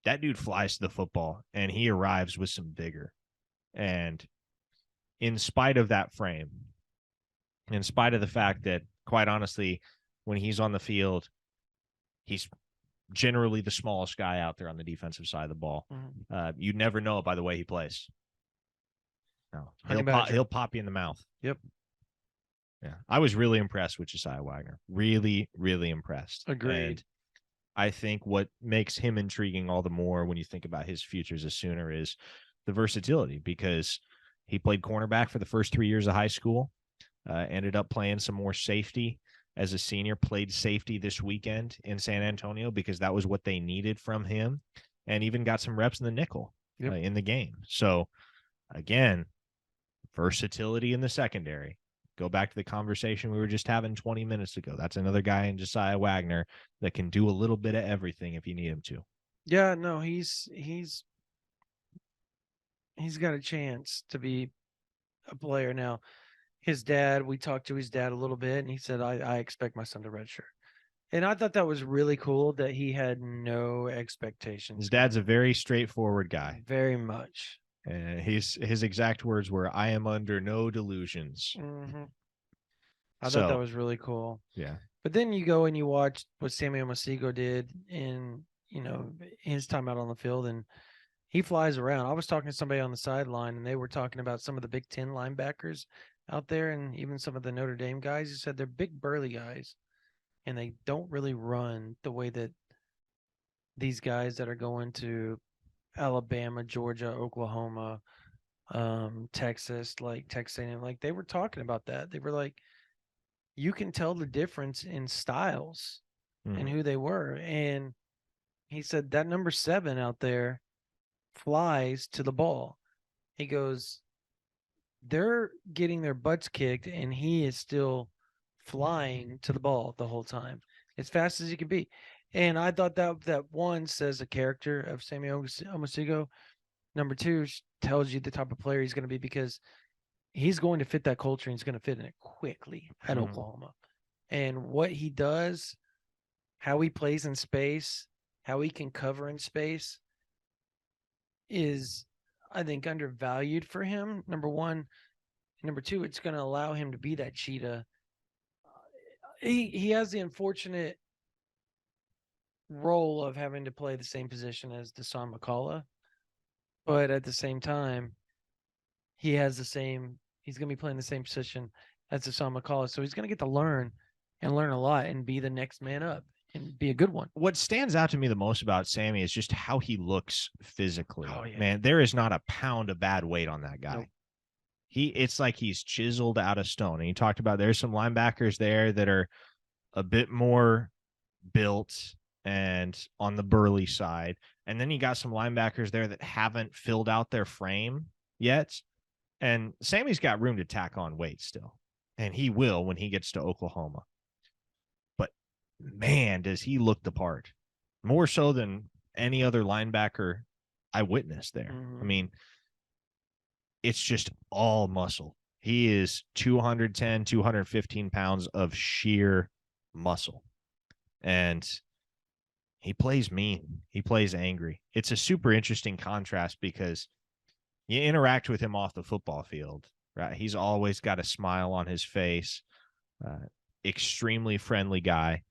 Speaker 2: that dude flies to the football, and he arrives with some vigor. And in spite of that frame, in spite of the fact that, quite honestly, when he's on the field, he's generally the smallest guy out there on the defensive side of the ball. You never know it by the way he plays. No, he'll pop you in the mouth.
Speaker 1: Yep.
Speaker 2: Yeah, I was really impressed with Josiah Wagner. Really, really impressed.
Speaker 1: Agreed.
Speaker 2: And I think what makes him intriguing all the more when you think about his future as a Sooner is the versatility, because he played cornerback for the first 3 years of high school, ended up playing some more safety as a senior, played safety this weekend in San Antonio because that was what they needed from him, and even got some reps in the nickel in the game. So, again, versatility in the secondary. Go back to the conversation we were just having 20 minutes ago. That's another guy in Josiah Wagner that can do a little bit of everything if you need him to.
Speaker 1: Yeah, no, he's got a chance to be a player now. His dad, we talked to his dad a little bit, and he said, I expect my son to redshirt. And I thought that was really cool that he had no expectations.
Speaker 2: His dad's a very straightforward guy.
Speaker 1: Very much.
Speaker 2: And his exact words were, "I am under no delusions."
Speaker 1: I thought that was really cool.
Speaker 2: Yeah.
Speaker 1: But then you go and you watch what Sammy Omosigho did in, his time out on the field, and he flies around. I was talking to somebody on the sideline, and they were talking about some of the Big Ten linebackers out there, and even some of the Notre Dame guys. He said they're big, burly guys, and they don't really run the way that these guys that are going to Alabama, Georgia, Oklahoma, Texas, like Texas A&M, like they were talking about that. They were like, you can tell the difference in styles and who they were. And he said that number 7 out there flies to the ball. He goes, they're getting their butts kicked, and he is still flying to the ball the whole time, as fast as he can be. And I thought that one says a character of Sammy Omosigho. Number 2 tells you the type of player he's going to be, because he's going to fit that culture, and he's going to fit in it quickly at Oklahoma. And what he does, how he plays in space, how he can cover in space is, I think, undervalued for him, number 1. Number 2, it's going to allow him to be that cheetah. He has the unfortunate role of having to play the same position as Deshaun McCullough, but at the same time, he's going to be playing the same position as Deshaun McCullough, so he's going to get to learn a lot and be the next man up and be a good one.
Speaker 2: What stands out to me the most about Sammy is just how he looks physically.
Speaker 1: Oh, yeah.
Speaker 2: Man, there is not a pound of bad weight on that guy.
Speaker 1: Nope.
Speaker 2: It's like he's chiseled out of stone. And you talked about there's some linebackers there that are a bit more built and on the burly side. And then you got some linebackers there that haven't filled out their frame yet. And Sammy's got room to tack on weight still. And he will when he gets to Oklahoma. But man, does he look the part. More so than any other linebacker I witnessed there. I mean, it's just all muscle. He is 210, 215 pounds of sheer muscle. And he plays mean. He plays angry. It's a super interesting contrast because you interact with him off the football field, right? He's always got a smile on his face. Extremely friendly guy.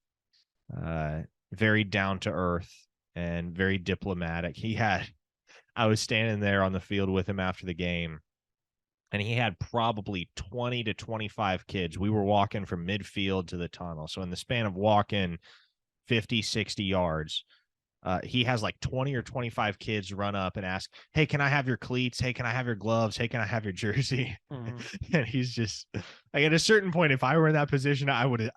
Speaker 2: Very down to earth and very diplomatic. I was standing there on the field with him after the game, and he had probably 20 to 25 kids. We were walking from midfield to the tunnel. So in the span of walking 50, 60 yards, he has like 20 or 25 kids run up and ask, "Hey, can I have your cleats? Hey, can I have your gloves? Hey, can I have your jersey?" And he's just like, at a certain point, if I were in that position, I would have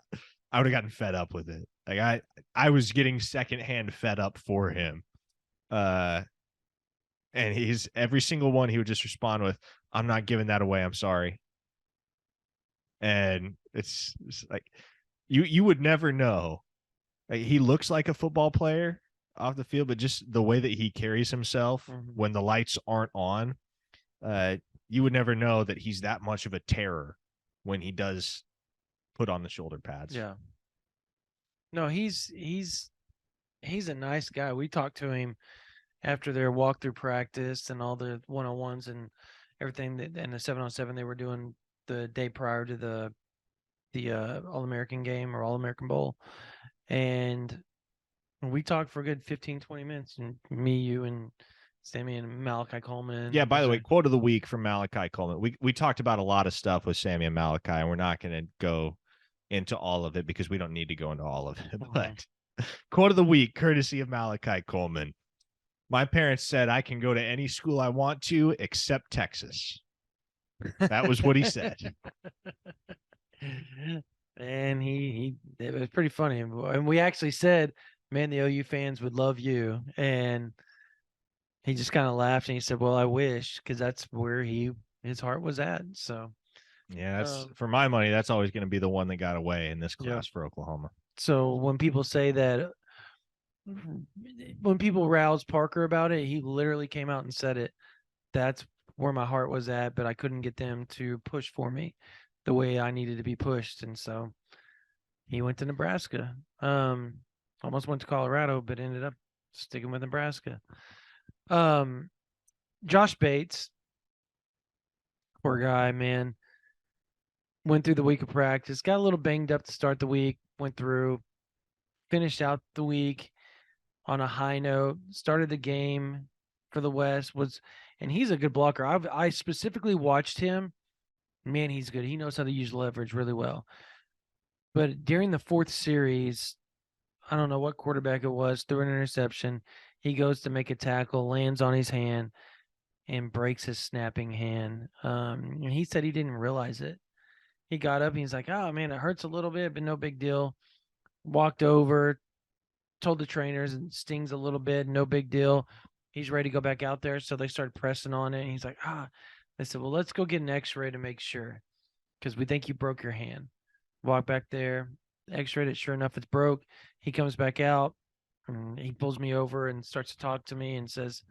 Speaker 2: gotten fed up with it. Like I was getting secondhand fed up for him. And he's every single one he would just respond with, "I'm not giving that away. I'm sorry." And it's like you would never know. Like, he looks like a football player off the field, but just the way that he carries himself when the lights aren't on, you would never know that he's that much of a terror when he does put on the shoulder pads.
Speaker 1: Yeah. No, he's a nice guy. We talked to him after their walkthrough practice and all the 1-on-1s and everything, and the 7-on-7 they were doing the day prior to the All-American game or All-American Bowl. And We talked for a good 15, 20 minutes. And me, you, and Sammy, and Malachi Coleman.
Speaker 2: Yeah, by the way,
Speaker 1: Visor.
Speaker 2: quote of the week from Malachi Coleman. We talked about a lot of stuff with Sammy and Malachi, and we're not going to go into all of it because we don't need to go into all of it. But quote of the week, courtesy of Malachi Coleman. My parents said I can go to any school I want to except Texas. That was what he said.
Speaker 1: And he it was pretty funny. And we actually said, man, the OU fans would love you. And he just kind of laughed and he said, well, I wish, because that's where his heart was at. So
Speaker 2: Yeah, that's
Speaker 1: um,
Speaker 2: for my money. That's always going to be the one that got away in this
Speaker 1: yeah.
Speaker 2: class for Oklahoma.
Speaker 1: So when people say that, when people rouse Parker about it, he literally came out and said it. That's where my heart was at, but I couldn't get them to push for me the way I needed to be pushed. And so he went to Nebraska. Almost went to Colorado, but ended up sticking with Nebraska. Josh Bates, poor guy, man, went through the week of practice, got a little banged up to start the week, went through, finished out the week on a high note, started the game for the West, and he's a good blocker. I specifically watched him. Man, he's good. He knows how to use leverage really well. But during the fourth series, I don't know what quarterback it was, threw an interception. He goes to make a tackle, lands on his hand, and breaks his snapping hand. And he said he didn't realize it. He got up and he's like, oh man, it hurts a little bit, but no big deal. Walked over, told the trainers it stings a little bit, no big deal. He's ready to go back out there. So they started pressing on it. And he's like, They said, well, let's go get an x-ray to make sure because we think you broke your hand. Walk back there, x-rayed it. Sure enough, it's broke. He comes back out and he pulls me over and starts to talk to me and says,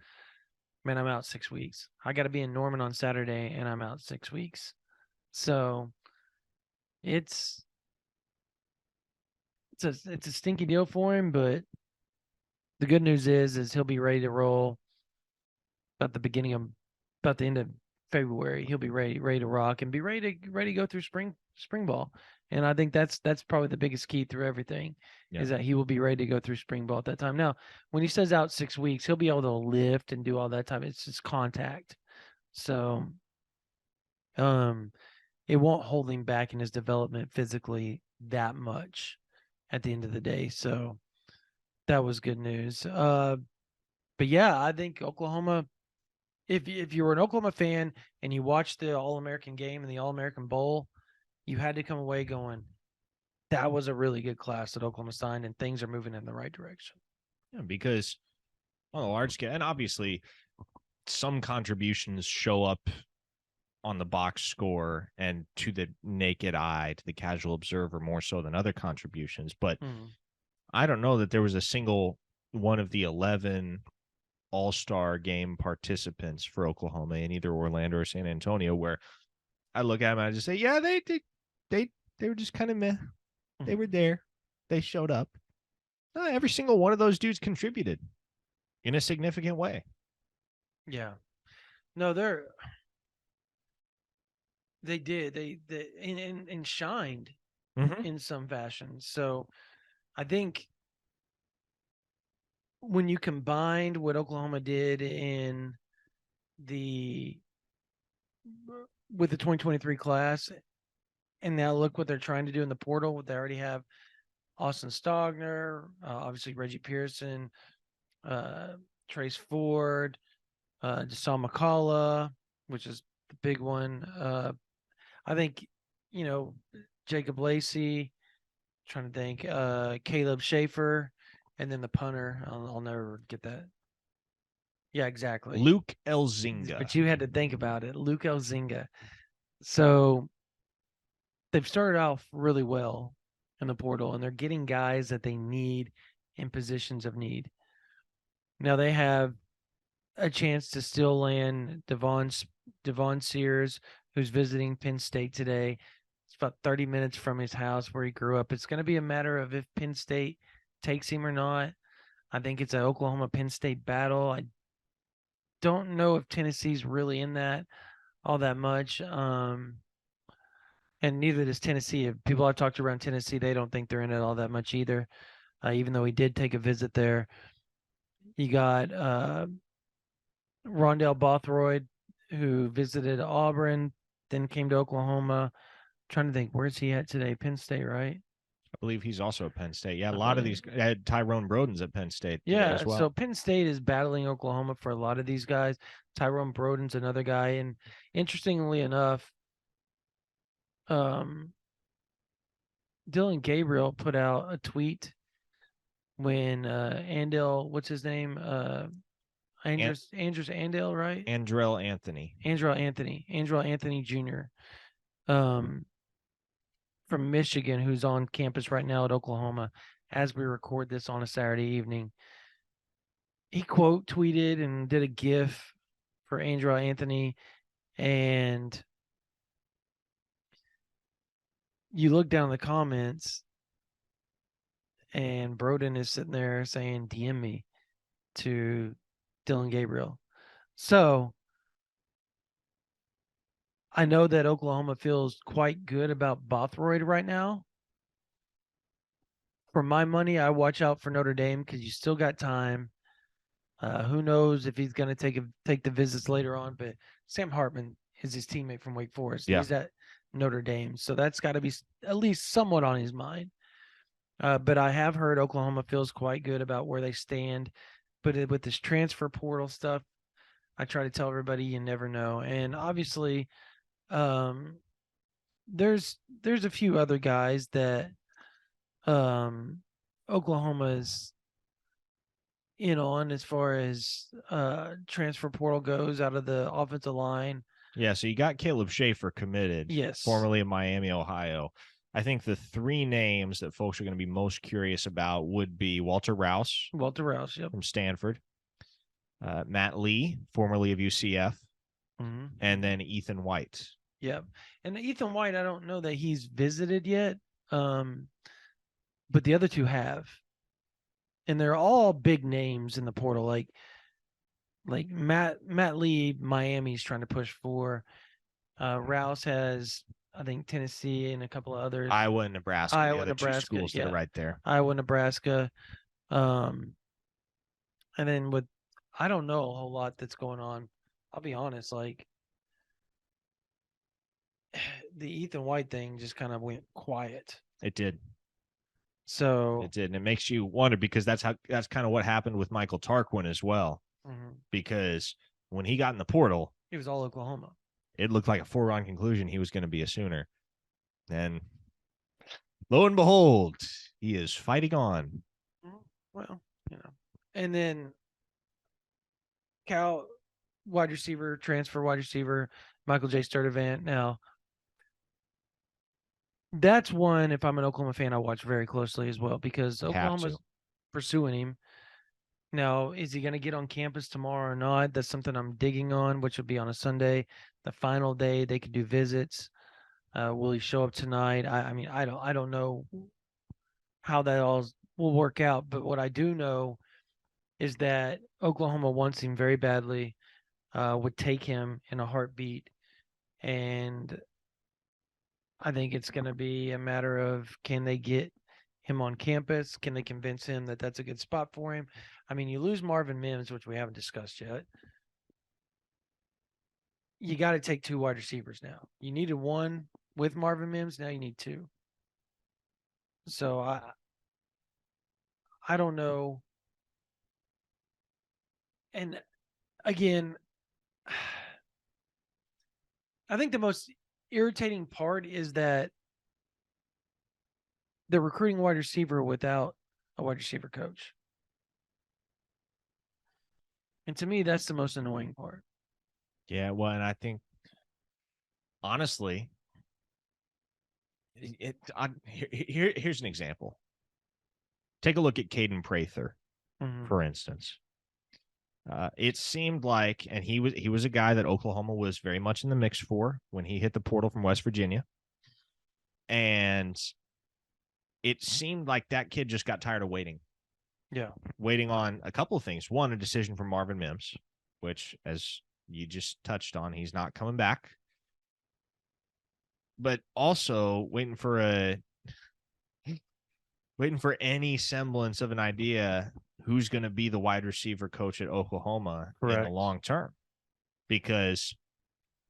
Speaker 1: man, I'm out 6 weeks. I got to be in Norman on Saturday and I'm out 6 weeks. So it's it's a stinky deal for him, but the good news is he'll be ready to roll about the end of February. He'll be ready to rock and be ready to go through spring ball. And I think that's probably the biggest key through everything is that he will be ready to go through spring ball at that time. Now, when he says out 6 weeks, he'll be able to lift and do all that time. It's just contact. So it won't hold him back in his development physically that much at the end of the day. So that was good news. But yeah, I think Oklahoma, if you were an Oklahoma fan and you watched the All-American game and the All-American Bowl, you had to come away going, that was a really good class that Oklahoma signed and things are moving in the right direction.
Speaker 2: Yeah, because on a large scale, and obviously some contributions show up on the box score and to the naked eye, to the casual observer, more so than other contributions. But I don't know that there was a single one of the 11 all-star game participants for Oklahoma in either Orlando or San Antonio where I look at them and I just say, yeah, they were just kind of meh. They were there. They showed up. Every single one of those dudes contributed in a significant way.
Speaker 1: Yeah. No, they did. They and shined in some fashion. So I think when you combined what Oklahoma did in the with the 2023 class, and now look what they're trying to do in the portal. They already have Austin Stogner, obviously Reggie Pearson, Trace Ford, Deshaun McCullough, which is the big one. I think, Jacob Lacey, trying to think, Caleb Schaefer, and then the punter. I'll never get that. Yeah, exactly.
Speaker 2: Luke Elzinga.
Speaker 1: But you had to think about it. Luke Elzinga. So they've started off really well in the portal, and they're getting guys that they need in positions of need. Now they have a chance to still land Devon Sears, who's visiting Penn State today. It's about 30 minutes from his house where he grew up. It's going to be a matter of if Penn State takes him or not. I think it's an Oklahoma-Penn State battle. I don't know if Tennessee's really in that all that much. And neither does Tennessee. If people I've talked to around Tennessee, they don't think they're in it all that much either. even though he did take a visit there. You got Rondell Bothroyd, who visited Auburn, then came to Oklahoma. Trying to think, where's he at today? Penn State, right?
Speaker 2: I believe he's also at Penn State. Yeah, a
Speaker 1: I
Speaker 2: lot of
Speaker 1: believe.
Speaker 2: these had Tyrone Broden's at Penn State
Speaker 1: Yeah,
Speaker 2: as
Speaker 1: so
Speaker 2: well.
Speaker 1: Penn State is battling Oklahoma for a lot of these guys. Tyrone Broden's another guy, and interestingly enough, um, Dylan Gabriel put out a tweet when Andale, what's his name? Andrews Andale, right?
Speaker 2: Andrell Anthony.
Speaker 1: Andrell Anthony Jr. Um, from Michigan, who's on campus right now at Oklahoma, as we record this on a Saturday evening. He quote tweeted and did a GIF for Andrell Anthony, and you look down the comments, and Broden is sitting there saying, "DM me," to Dylan Gabriel. So I know that Oklahoma feels quite good about Bothroyd right now. For my money, I watch out for Notre Dame because you still got time. Who knows if he's going to take the visits later on? But Sam Hartman is his teammate from Wake Forest.
Speaker 2: Yeah.
Speaker 1: He's at Notre Dame, so that's got to be at least somewhat on his mind. But I have heard Oklahoma feels quite good about where they stand. But with this transfer portal stuff, I try to tell everybody you never know. And obviously, um, there's a few other guys that Oklahoma is in on as far as transfer portal goes out of the offensive line.
Speaker 2: Yeah, so you got Caleb Schaefer committed,
Speaker 1: Yes.
Speaker 2: formerly of Miami, Ohio. I think the three names that folks are going to be most curious about would be Walter Rouse
Speaker 1: Yep.
Speaker 2: from Stanford, Matt Lee, formerly of UCF, and then Ethan White.
Speaker 1: Yep. And Ethan White, I don't know that he's visited yet, but the other two have. And they're all big names in the portal, like Matt Lee, Miami's trying to push for. Rouse has, I think, Tennessee and a couple of others.
Speaker 2: Iowa and Nebraska.
Speaker 1: Iowa,
Speaker 2: the other
Speaker 1: Nebraska,
Speaker 2: two schools that are right there.
Speaker 1: Iowa, Nebraska. And then I don't know a whole lot that's going on. I'll be honest, like the Ethan White thing just kind of went quiet.
Speaker 2: It did.
Speaker 1: So
Speaker 2: it did, and it makes you wonder because that's kind of what happened with Michael Tarquin as well. Because when he got in the portal,
Speaker 1: it was all Oklahoma.
Speaker 2: It looked like a foregone conclusion he was going to be a Sooner, and lo and behold, he is fighting on.
Speaker 1: Well, and then Cal wide receiver, transfer wide receiver, Michael J. Sturdivant. Now, that's one, if I'm an Oklahoma fan, I watch very closely as well because Oklahoma's pursuing him. Now, is he going to get on campus tomorrow or not? That's something I'm digging on, which will be on a Sunday, the final day. They could do visits. Will he show up tonight? I mean, I don't know how that all will work out, but what I do know is that Oklahoma wants him very badly, would take him in a heartbeat, and I think it's going to be a matter of can they get him on campus? Can they convince him that that's a good spot for him? I mean, you lose Marvin Mims, which we haven't discussed yet. You got to take two wide receivers now. You needed one with Marvin Mims. Now you need two. So I don't know. And again, I think the most irritating part is that they're recruiting wide receiver without a wide receiver coach. And to me, that's the most annoying part.
Speaker 2: Yeah, well, and I think honestly, here's an example. Take a look at Caden Prather, for instance. It seemed like, and he was a guy that Oklahoma was very much in the mix for when he hit the portal from West Virginia. And it seemed like that kid just got tired of waiting.
Speaker 1: Yeah.
Speaker 2: Waiting on a couple of things. One, a decision from Marvin Mims, which, as you just touched on, he's not coming back. But also waiting for waiting for any semblance of an idea who's going to be the wide receiver coach at Oklahoma in the
Speaker 1: Correct.
Speaker 2: long term, because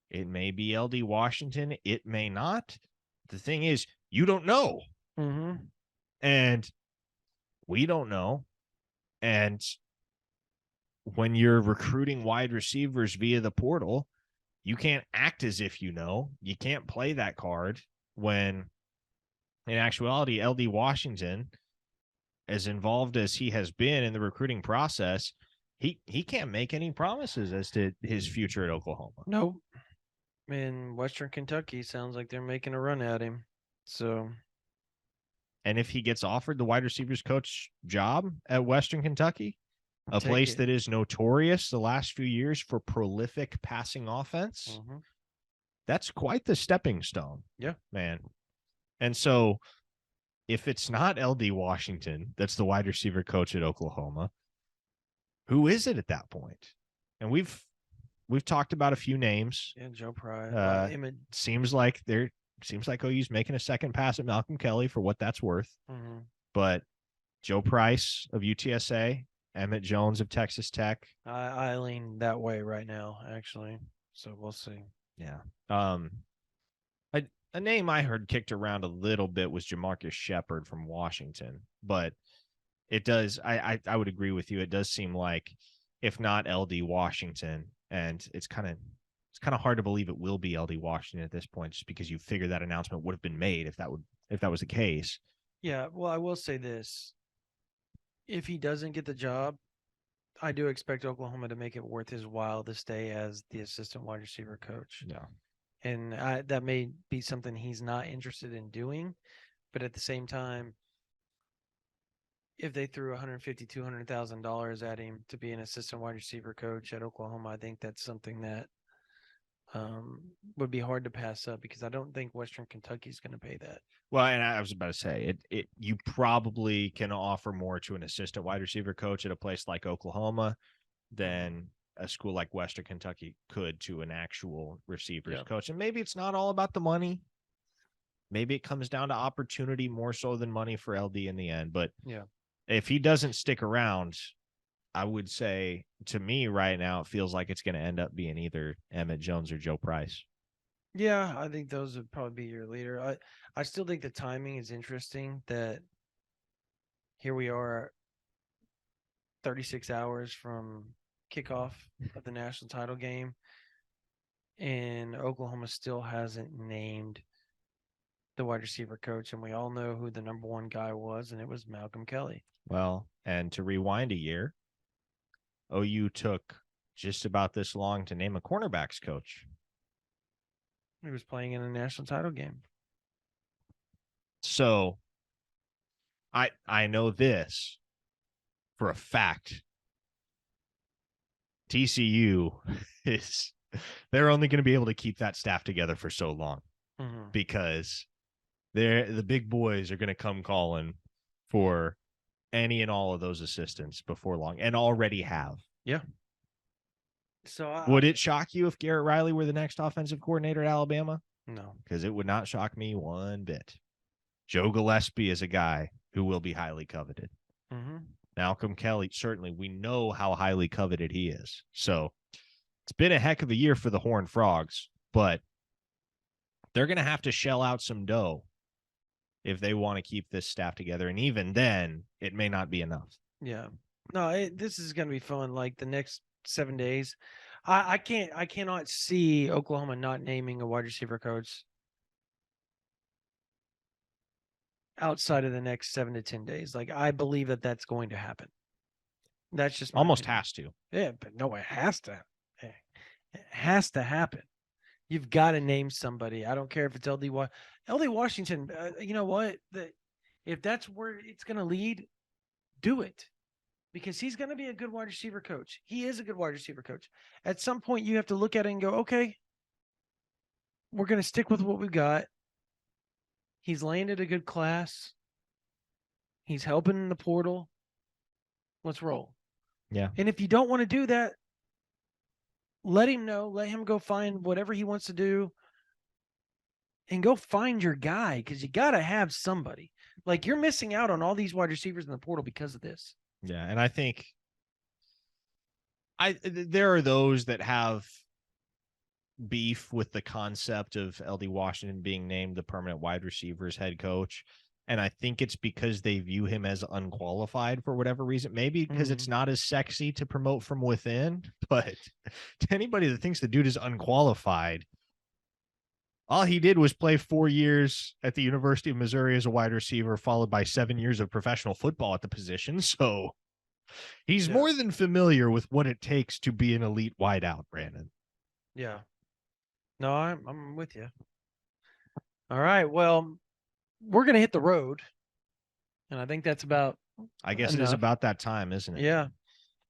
Speaker 2: it may be LD Washington, it may not. The thing is, you don't know,
Speaker 1: Mm-hmm.
Speaker 2: and we don't know. And when you're recruiting wide receivers via the portal, you can't act as if you know. You can't play that card when, in actuality, LD Washington, as involved as he has been in the recruiting process, he can't make any promises as to his future at Oklahoma.
Speaker 1: Nope. In Western Kentucky, sounds like they're making a run at him. So,
Speaker 2: And if he gets offered the wide receivers coach job at Western Kentucky, a
Speaker 1: take
Speaker 2: place
Speaker 1: it.
Speaker 2: that is notorious the last few years for prolific passing offense,
Speaker 1: Mm-hmm.
Speaker 2: that's quite the stepping stone.
Speaker 1: Yeah.
Speaker 2: Man. And so if it's not LD Washington, that's the wide receiver coach at Oklahoma, who is it at that point? And we've talked about a few names.
Speaker 1: Yeah, Joe Pryor.
Speaker 2: Seems like OU's making a second pass at Malcolm Kelly for what that's worth.
Speaker 1: Mm-hmm.
Speaker 2: But Joe Price of UTSA, Emmett Jones of Texas Tech.
Speaker 1: I lean that way right now, actually. So we'll see.
Speaker 2: Yeah. A name I heard kicked around a little bit was Jamarcus Shepard from Washington, but it does. I would agree with you. It does seem like, if not LD Washington, and it's kind of hard to believe it will be LD Washington at this point, just because you figure that announcement would have been made if that was the case.
Speaker 1: Yeah. Well, I will say this: if he doesn't get the job, I do expect Oklahoma to make it worth his while to stay as the assistant wide receiver coach.
Speaker 2: Yeah.
Speaker 1: And that may be something he's not interested in doing, but at the same time, if they threw $150,000, $200,000 at him to be an assistant wide receiver coach at Oklahoma, I think that's something that would be hard to pass up, because I don't think Western Kentucky is going to pay that.
Speaker 2: Well, and I was about to say you probably can offer more to an assistant wide receiver coach at a place like Oklahoma than a school like Western Kentucky could to an actual receivers coach. And maybe it's not all about the money. Maybe it comes down to opportunity more so than money for LD in the end. But
Speaker 1: yeah,
Speaker 2: if he doesn't stick around, I would say, to me right now, it feels like it's going to end up being either Emmett Jones or Joe Price.
Speaker 1: Yeah, I think those would probably be your leader. I still think the timing is interesting, that here we are 36 hours from kickoff of the national title game, and Oklahoma still hasn't named the wide receiver coach, and we all know who the number one guy was, and it was Malcolm Kelly.
Speaker 2: Well, and to rewind a year, OU took just about this long to name a cornerbacks coach.
Speaker 1: He was playing in a national title game.
Speaker 2: So I know this for a fact. TCU they're only going to be able to keep that staff together for so long, because the big boys are going to come calling for any and all of those assistants before long, and already have.
Speaker 1: Yeah. So
Speaker 2: would it shock you if Garrett Riley were the next offensive coordinator at Alabama?
Speaker 1: No,
Speaker 2: because it would not shock me one bit. Joe Gillespie is a guy who will be highly coveted. Malcolm Kelly, certainly, we know how highly coveted he is. So it's been a heck of a year for the Horned Frogs, but they're going to have to shell out some dough if they want to keep this staff together. And even then, it may not be enough.
Speaker 1: Yeah. No, this is going to be fun. Like the next 7 days, I cannot see Oklahoma not naming a wide receiver coach outside of the next 7 to 10 days. Like, I believe that that's going to happen. That's just
Speaker 2: almost opinion. Has to.
Speaker 1: Yeah, but no, it has to. It has to happen. You've got to name somebody. I don't care if it's LD Washington. You know what? If that's where it's going to lead, do it, because he's going to be a good wide receiver coach. He is a good wide receiver coach. At some point, you have to look at it and go, okay, we're going to stick with what we've got. He's landed a good class. He's helping in the portal. Let's roll.
Speaker 2: Yeah.
Speaker 1: And if you don't want to do that, let him know. Let him go find whatever he wants to do and go find your guy, because you got to have somebody. Like, you're missing out on all these wide receivers in the portal because of this.
Speaker 2: Yeah, and I think there are those that have beef with the concept of LD Washington being named the permanent wide receivers head coach. And I think it's because they view him as unqualified for whatever reason. Maybe because it's not as sexy to promote from within. But to anybody that thinks the dude is unqualified, all he did was play 4 years at the University of Missouri as a wide receiver, followed by 7 years of professional football at the position. So he's more than familiar with what it takes to be an elite wideout, Brandon.
Speaker 1: Yeah. No, I'm with you. All right. Well, we're going to hit the road. And I think that's about
Speaker 2: I guess it is about that time, isn't it?
Speaker 1: Yeah.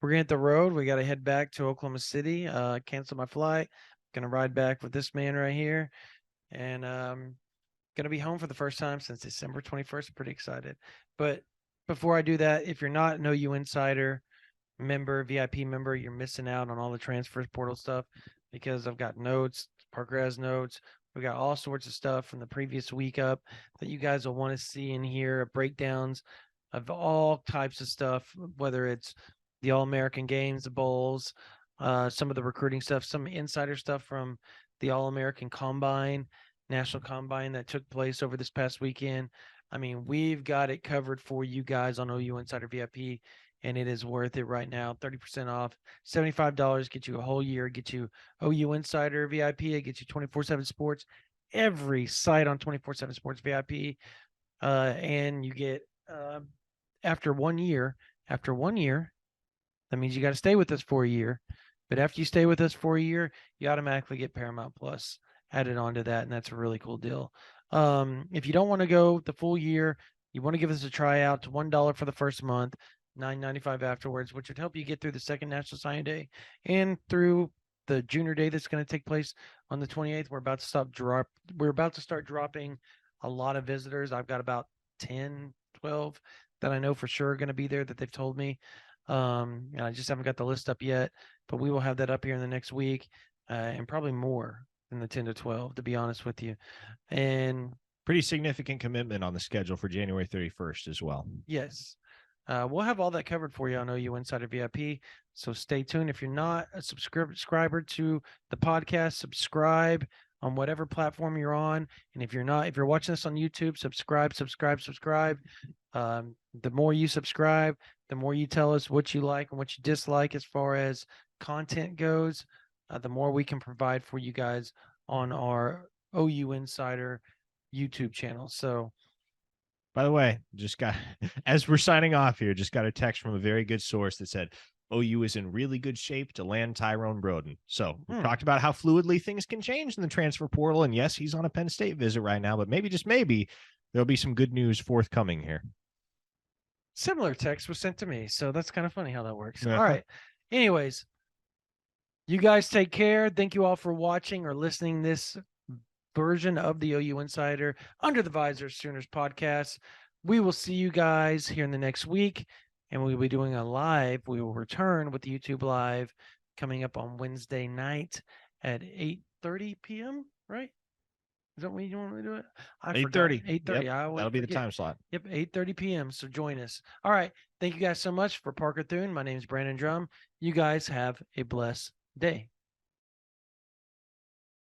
Speaker 1: We're going to hit the road. We got to head back to Oklahoma City. Cancel my flight. Going to ride back with this man right here. And going to be home for the first time since December 21st. Pretty excited. But before I do that, if you're not an OU Insider member, VIP member, you're missing out on all the transfer portal stuff because I've got notes. Parker has notes. We got all sorts of stuff from the previous week up that you guys will want to see in here, breakdowns of all types of stuff, whether it's the All-American games, the bowls, some of the recruiting stuff, some insider stuff from the All-American Combine, National Combine that took place over this past weekend. I mean, we've got it covered for you guys on OU Insider VIP, and it is worth it right now. 30% off, $75, get you a whole year, get you OU Insider VIP, it gets you 24/7 Sports, every site on 24/7 Sports VIP, and you get after 1 year, that means you got to stay with us for a year. But after you stay with us for a year, you automatically get Paramount Plus added onto that, and that's a really cool deal. If you don't want to go the full year, you want to give us a tryout to $1 for the first month, $9.95 afterwards, which would help you get through the second National Signing Day and through the Junior Day that's going to take place on the 28th. We're about to start dropping a lot of visitors. I've got about 10, 12 that I know for sure are going to be there that they've told me. And I just haven't got the list up yet, but we will have that up here in the next week, and probably more than the 10 to 12, to be honest with you. And
Speaker 2: pretty significant commitment on the schedule for January 31st as well.
Speaker 1: Yes. We'll have all that covered for you on OU Insider VIP. So stay tuned. If you're not a subscriber to the podcast, subscribe on whatever platform you're on. And if you're watching this on YouTube, subscribe. The more you subscribe, the more you tell us what you like and what you dislike as far as content goes, the more we can provide for you guys on our OU Insider YouTube channel. So,
Speaker 2: by the way, as we're signing off here, just got a text from a very good source that said OU is in really good shape to land Tyrone Broden. So we talked about how fluidly things can change in the transfer portal. And yes, he's on a Penn State visit right now, but maybe, just maybe, there'll be some good news forthcoming here.
Speaker 1: Similar text was sent to me, so that's kind of funny how that works. All right. Anyways, you guys take care. Thank you all for watching or listening this version of the OU Insider Under the Visor Sooners podcast. We will see you guys here in the next week, and we'll be doing a live. We will return with the YouTube live coming up on Wednesday night at 8:30 p.m., right? Is that when you want to do it?
Speaker 2: 8:30.
Speaker 1: 8:30.
Speaker 2: Yep, that'll be the time slot.
Speaker 1: Yep, 8:30 p.m. So join us. All right. Thank you guys so much. For Parker Thune, my name is Brandon Drumm. You guys have a blessed day.